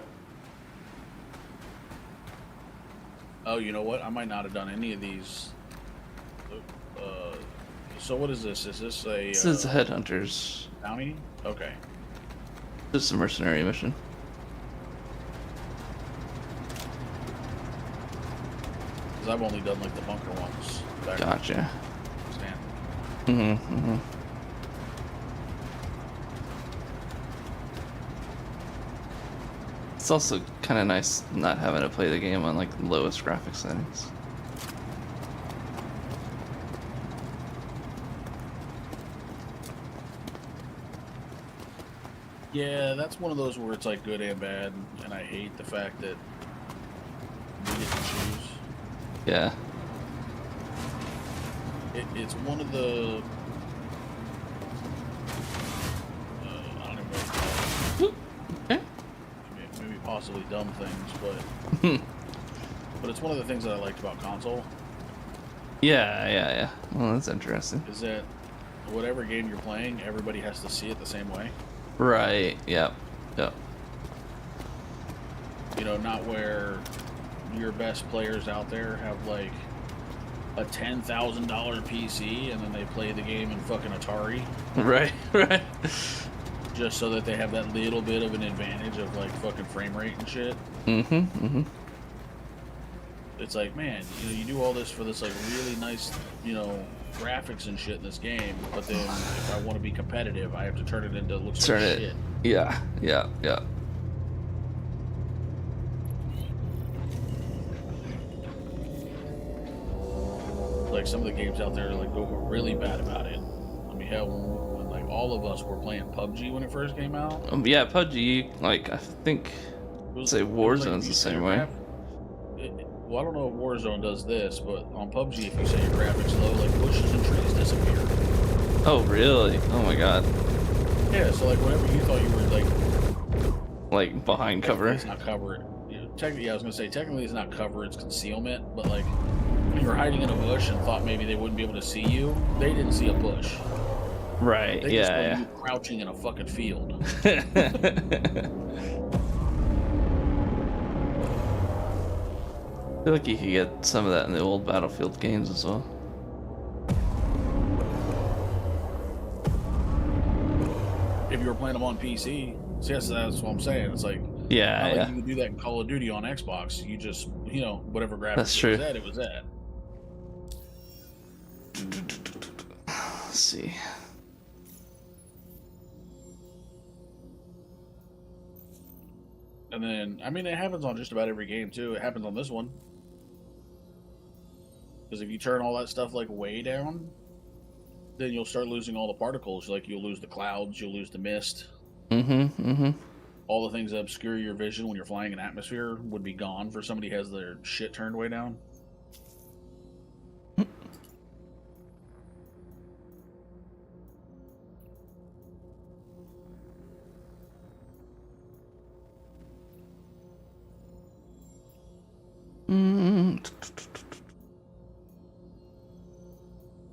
Oh, you know what? I might not have done any of these. So what is this? Is this a... This is Headhunters. Bounty? Okay. This is a mercenary mission. Because I've only done like the bunker ones. Gotcha. Stand. It's also kind of nice not having to play the game on like the lowest graphics settings. Yeah, that's one of those where it's like good and bad, and I hate the fact that we get to choose. Yeah. it's one of the I don't even know what to call it. Okay. Maybe possibly dumb things, but it's one of the things that I liked about console Yeah. Well, that's interesting. is that whatever game you're playing, everybody has to see it the same way. Right. Yep. You know, not where your best players out there have like a $10,000 PC and then they play the game in fucking Atari. Right. Just so that they have that little bit of an advantage of like fucking frame rate and shit. It's like, man, you know, you do all this for this like really nice, you know, graphics and shit in this game, but then if I want to be competitive, I have to turn it into looks like shit. Yeah. Like some of the games out there like go really bad about it. I mean, hell, when like all of us were playing PUBG when it first came out. Yeah, PUBG. Like I think, say Warzone's the same way. Well, I don't know if Warzone does this, but on PUBG, if you say your graphics low, like bushes and trees disappear. Oh, really? Oh my god. Yeah, so like whenever you thought you were like behind cover. It's not cover. You know, technically, I was gonna say technically it's not cover, it's concealment. But like when you were hiding in a bush and thought maybe they wouldn't be able to see you, they didn't see a bush. Right. They just wanted you crouching in a fucking field. I feel like you could get some of that in the old Battlefield games as well. If you were playing them on PC, so yes, that's what I'm saying. It's like, Yeah. like you could do that in Call of Duty on Xbox. You just, you know, whatever graphics That's true. it was at. Let's see. And then, I mean, it happens on just about every game too. It happens on this one. Because if you turn all that stuff like way down, then you'll start losing all the particles. Like you'll lose the clouds, you'll lose the mist. All the things that obscure your vision when you're flying in atmosphere would be gone for somebody who has their shit turned way down.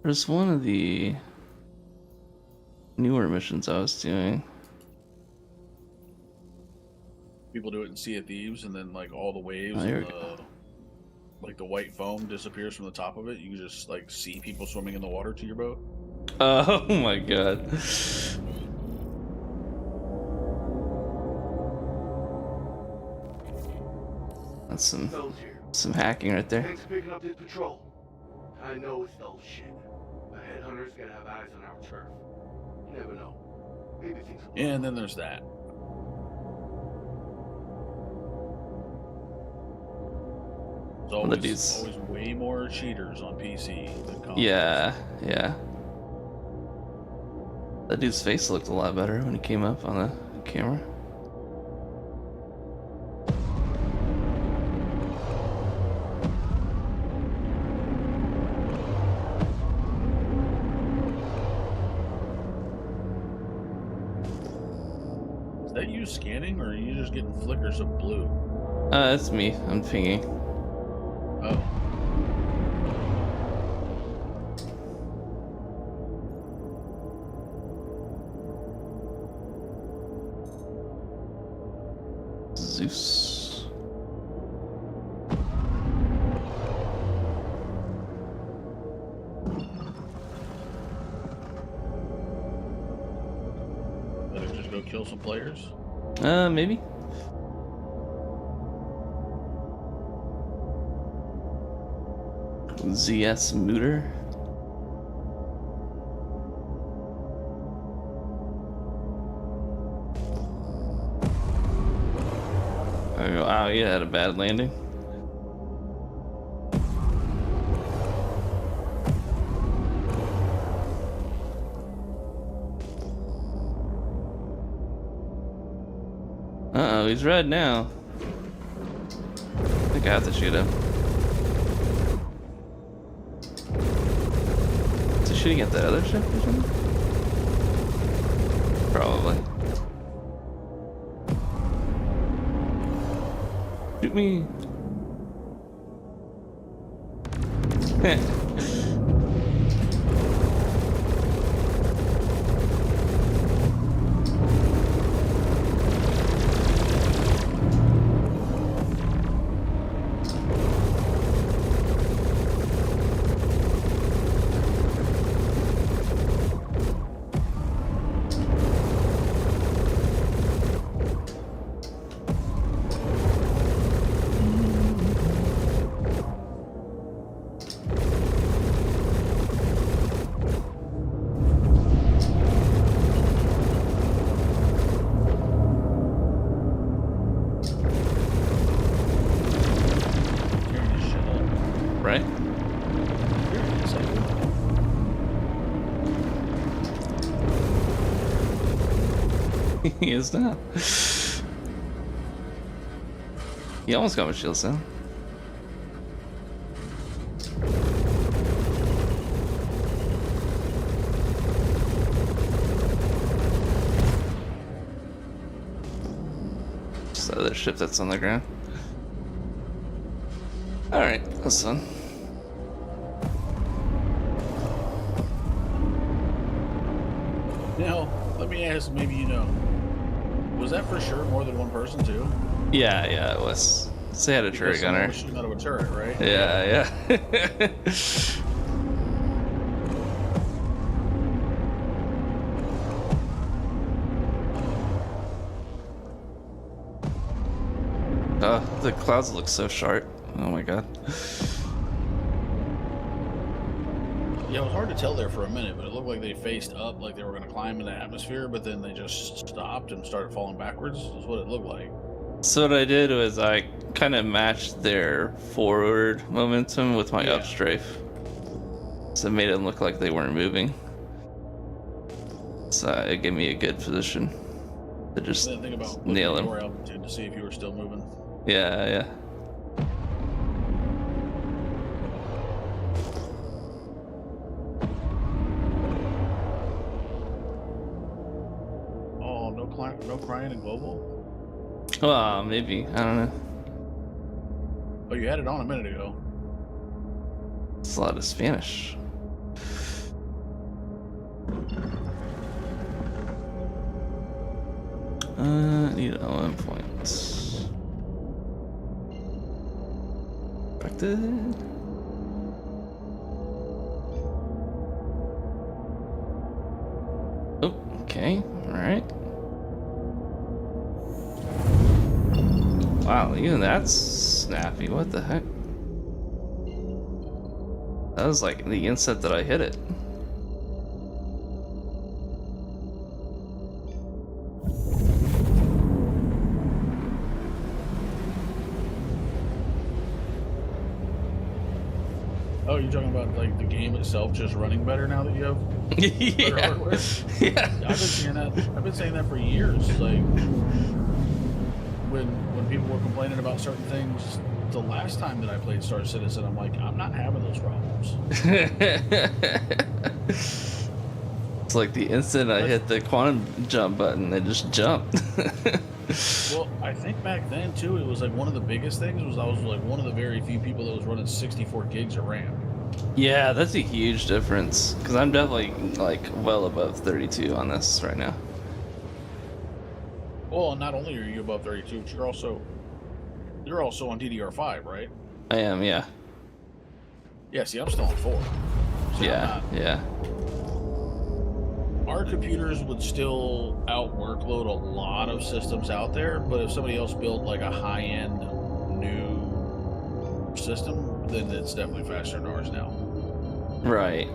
There's one of the newer missions I was doing. People do it in Sea of Thieves, and then like all the waves and like the white foam disappears from the top of it. You can just like see people swimming in the water to your boat. Oh my god. That's some hacking right there. Thanks for picking up this patrol. I know it's dull shit. A headhunter's gotta have eyes on our turf. You never know. Maybe things will And then there's that. There's always way more cheaters on PC than console. Yeah. That dude's face looked a lot better when he came up on the camera. Is that you scanning, or are you just getting flickers of blue? It's me. I'm pinging. Oh. Zeus. Better just go kill some players? Maybe. ZS Mooter. Wow, you had a bad landing. Uh-oh, he's red now. I think I have to shoot him. shooting at the other ship or something? Probably. Shoot me. Right? He is now. He almost got my shields down. Just the other ship that's on the ground. Alright, that's fun. Now, let me ask, maybe you know, was that for sure more than one person too? Yeah, it was. So they had a turret gunner. Shooting out of a turret, right? Yeah. Oh, the clouds look so sharp. Oh my god. Yeah, it was hard to tell there for a minute, but it looked like they faced up, like they were going to climb in the atmosphere, but then they just stopped and started falling backwards. Is what it looked like. So what I did was I kind of matched their forward momentum with my upstrafe. So it made it look like they weren't moving. So it gave me a good position to just Think about nail him. Your altitude to see if you were still moving. Yeah. Oh, no crying in global? Well, maybe. I don't know. Oh, you had it on a minute ago. It's a lot of Spanish. Need an OM point. Expected. Oh, okay. Alright. Wow, even that's snappy. What the heck? That was like the instant that I hit it. Oh, you're talking about like the game itself just running better now that you have better hardware? Yeah. I've been saying that for years. Like when people were complaining about certain things, the last time that I played Star Citizen, I'm like, I'm not having those problems. It's like the instant I hit the quantum jump button, it just jumped. Well, I think back then too, it was like one of the biggest things was I was like one of the very few people that was running 64 gigs of RAM. Yeah, that's a huge difference because I'm definitely like well above 32 on this right now. Well, not only are you above 32, but you're also on DDR5, right? I am, yeah. Yeah, see, I'm still on 4. So Yeah. Our computers would still out-workload a lot of systems out there, but if somebody else built like a high-end new system, then it's definitely faster than ours now. Right.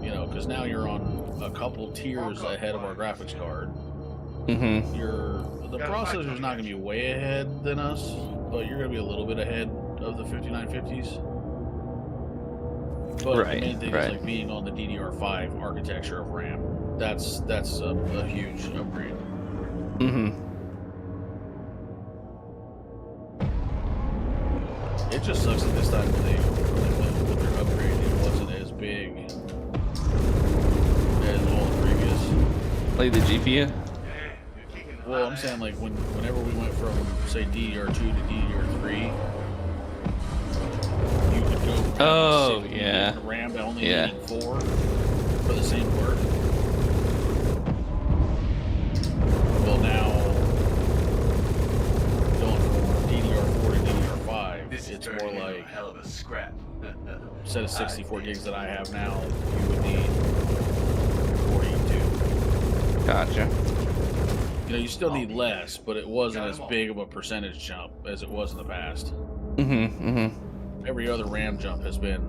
You know, because now you're on a couple tiers ahead of our graphics card. Mm-hmm. The processor's not going to be way ahead than us, but you're going to be a little bit ahead of the 5950s. But the main thing is like being on the DDR5 architecture of RAM. That's a huge upgrade. Mm-hmm. It just sucks that this time when they went with their upgrade, it wasn't as big Like the GPU? Well, I'm saying like whenever we went from say DDR2 to DDR3, you could go from Oh, 60 yeah. RAM to only Yeah. needing 4 for the same work. Well, now going from DDR4 to DDR5, it's more like hell of a scrap. instead of 64 gigs that I have now, you would need 42. Gotcha. You know, you still need less, but it wasn't as big of a percentage jump as it was in the past. Every other RAM jump has been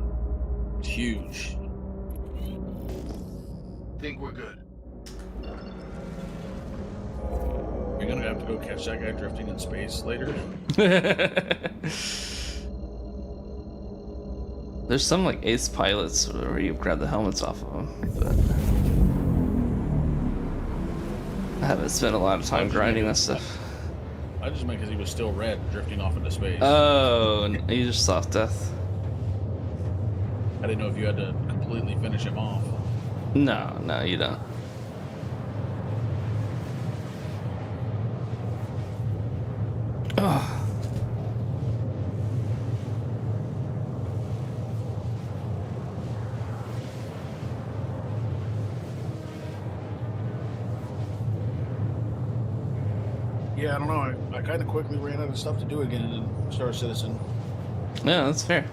huge. Think we're good. You're gonna have to go catch that guy drifting in space later. There's some like ace pilots where you grab the helmets off of them, but I haven't spent a lot of time grinding that stuff. I just meant because he was still red, drifting off into space. Oh, you just soft death. I didn't know if you had to completely finish him off. No, no, you don't. Oh. Yeah, I don't know. I kind of quickly ran out of stuff to do again in Star Citizen. Yeah, that's fair.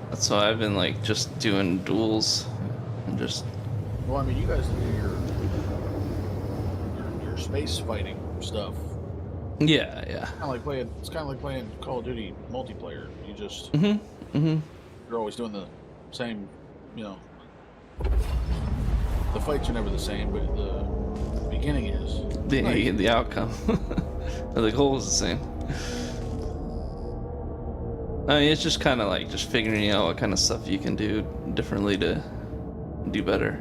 That's why I've been like just doing duels and just. Well, I mean, you guys do your space fighting stuff. Yeah, yeah. It's kind of like playing Call of Duty multiplayer. You just you're always doing the same. You know, the fights are never the same, but the beginning is. The outcome, or the goal is the same. I mean, it's just kind of like just figuring out what kind of stuff you can do differently to do better.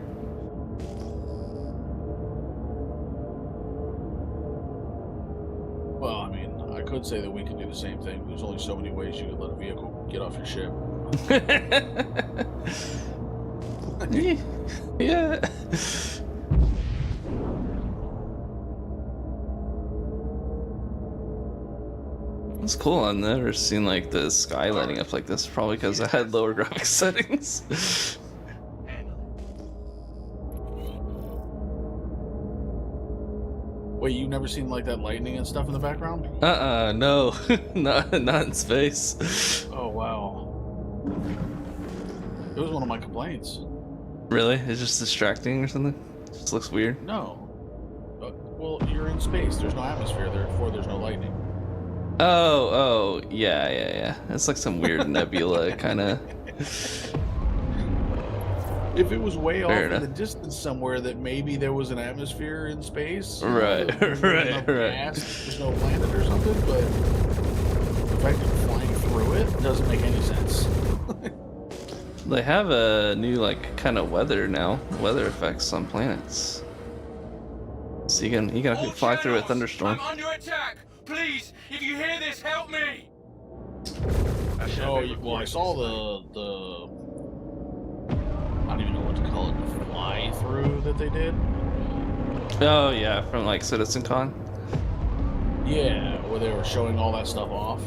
Well, I mean, I could say that we could do the same thing. There's only so many ways you could let a vehicle get off your ship. Yeah. It's cool. I've never seen like the sky lighting up like this. Probably because I had lower graphics settings. Wait, you've never seen like that lightning and stuff in the background? No, not in space. Oh wow. It was one of my complaints. Really? It's just distracting or something? Just looks weird. No. Well, you're in space. There's no atmosphere, therefore there's no lightning. Oh, yeah. It's like some weird nebula kind of. If it was way off enough. in the distance somewhere that maybe there was an atmosphere in space. Right, right. There's no planet or something, but the fact that you're flying through it doesn't make any sense. They have a new like kind of weather now, weather effects on planets. So you can fly through a thunderstorm. I'm under attack. Please, if you hear this, help me. Oh, well, I saw the I don't even know what to call it, the fly through that they did. Oh yeah, from like CitizenCon. Yeah, where they were showing all that stuff off,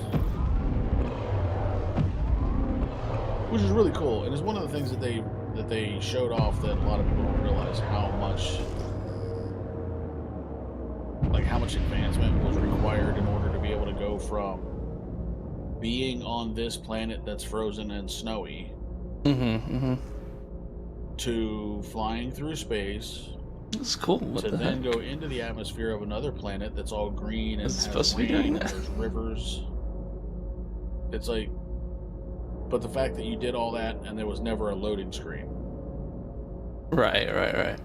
which is really cool. And it's one of the things that they showed off that a lot of people don't realize how much advancement was required in order to be able to go from being on this planet that's frozen and snowy to flying through space. That's cool. What to the then heck? go into the atmosphere of another planet that's all green and Is it has supposed to be doing rain, that? there's rivers. It's like, but the fact that you did all that and there was never a loading screen. Right.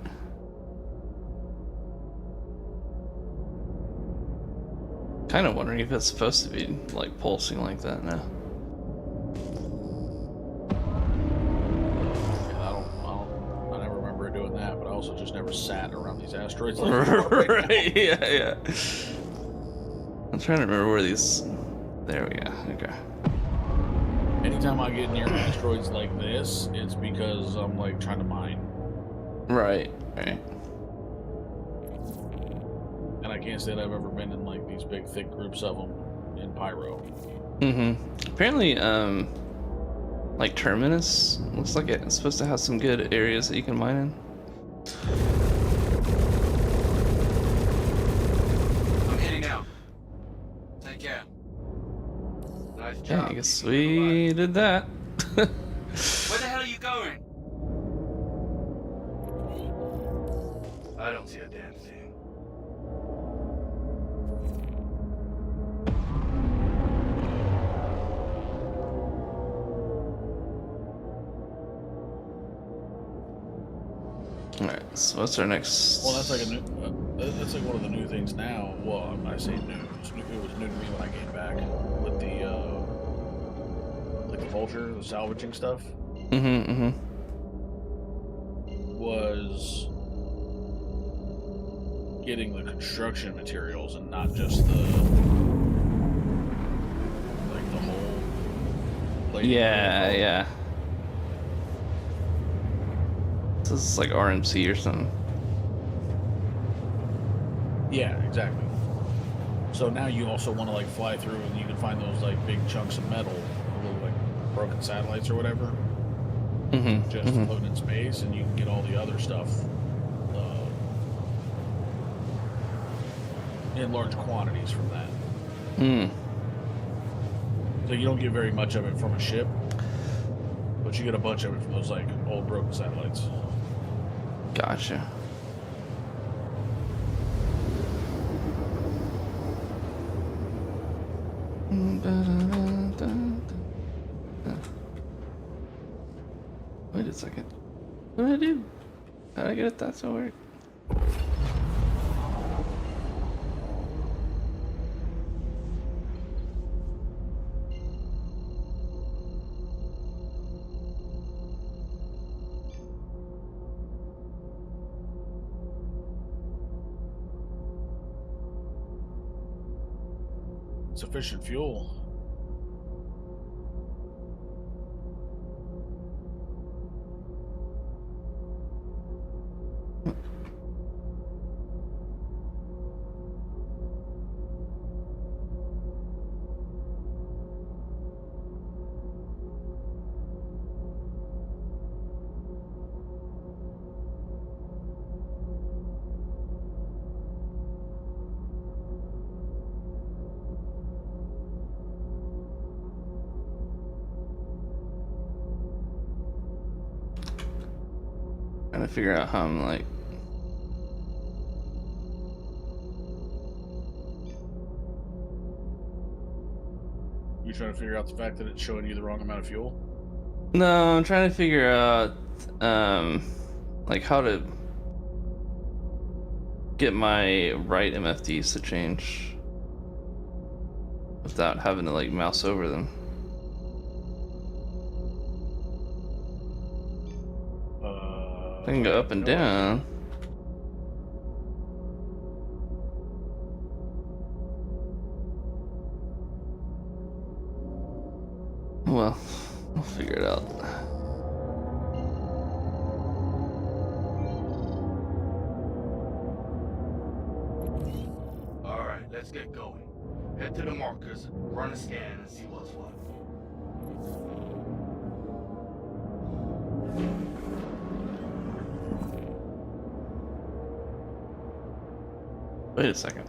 Kind of wondering if it's supposed to be like pulsing like that now. I never remember it doing that, but I also just never sat around these asteroids like we are right now. Right? Yeah. I'm trying to remember where these. There we go. Okay. Anytime I get near asteroids like this, it's because I'm like trying to mine. Right. and I can't say that I've ever been in like these big, thick groups of them in Pyro. Apparently, like Terminus looks like it's supposed to have some good areas that you can mine in. I'm heading out. Take care. Nice Yeah, job. I guess keeping me alive. we did that. Where the hell are you going? I don't see a damn thing. Alright, so what's our next? Well, that's like a new. That's like one of the new things now. Well, I say new. It was new to me when I came back with the like the vulture, the salvaging stuff. Was getting the construction materials and not just the like the whole. Yeah, yeah. This is like RMC or something. Yeah, exactly. So now you also want to like fly through and you can find those like big chunks of metal, little like broken satellites or whatever, just floating in space, and you can get all the other stuff in large quantities from that. So you don't get very much of it from a ship, but you get a bunch of it from those like old broken satellites. Gotcha. Wait a second. What did I do? How did I get it that so weird? Sufficient fuel. Trying to figure out how I'm like. You trying to figure out the fact that it's showing you the wrong amount of fuel? No, I'm trying to figure out like how to get my right MFDs to change without having to like mouse over them. I can go up and down. Well, we'll figure it out. Alright, let's get going. Head to the markers, run a scan, and see what's what. Wait a second.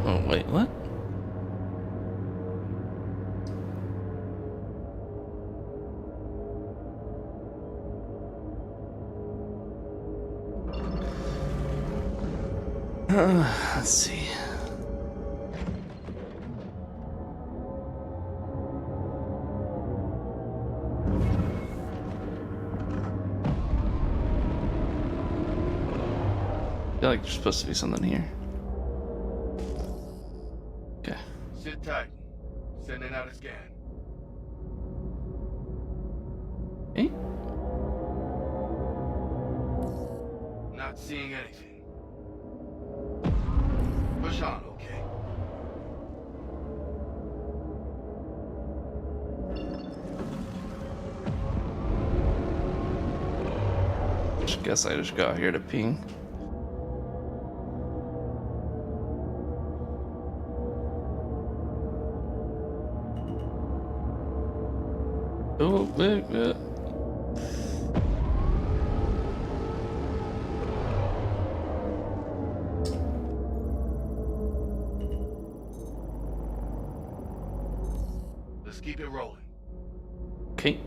Oh, wait, what? Let's see. I feel like there's supposed to be something here. Okay. Sit tight. Sending out a scan. Not seeing anything. Push on, okay? Guess I just got here to ping. Oh, wait. Let's keep it rolling. Okay.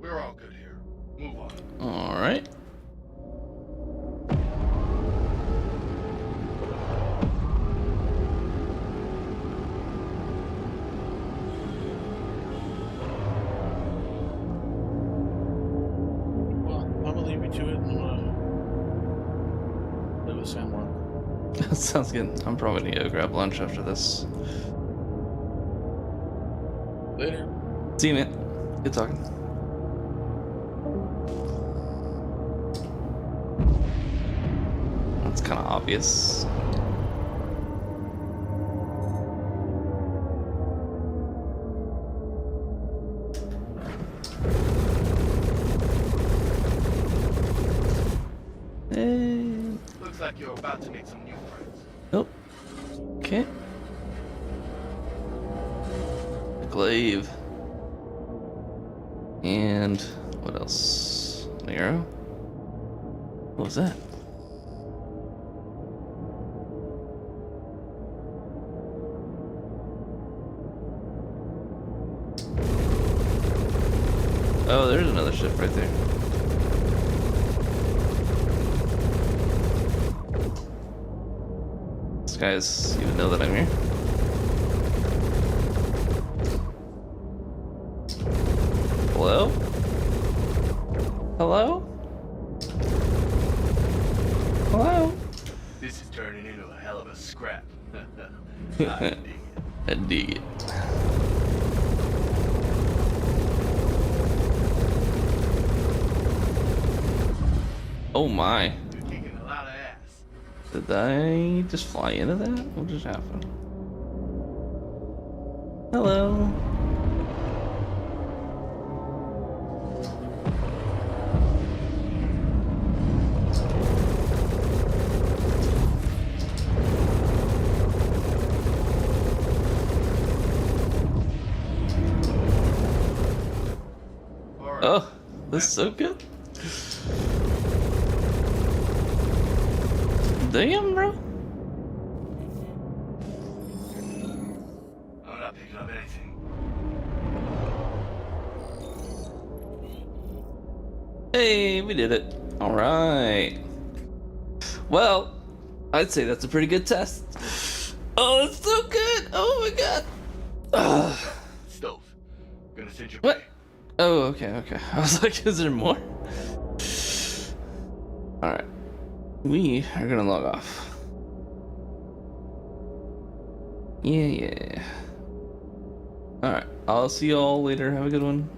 We're all good here. Move on. All right. Well, I'm gonna leave you to it and I'm gonna play with Sam more. Sounds good. I'm probably gonna go grab lunch after this. Later. See you, man. Good talking. That's kind of obvious. Looks like you're about to make some new friends. Nope. Okay. Glaive. And what else? An arrow? What was that? Oh, there's another ship right there. These guys even know that I'm here. Hello? Hello? Hello? This is turning into a hell of a scrap. I dig it. I dig it. Oh my. You're kicking a lot of ass. Did I just fly into that? What just happened? Hello. All right. Oh, this is so good. Damn, bro. I'm not picking up anything. Hey, we did it. All right. Well, I'd say that's a pretty good test. Oh, it's so good. Oh my god. Stove. Gonna send your What? pay. Oh, okay. I was like, is there more? All right. We are gonna log off. Yeah. All right. I'll see you all later. Have a good one.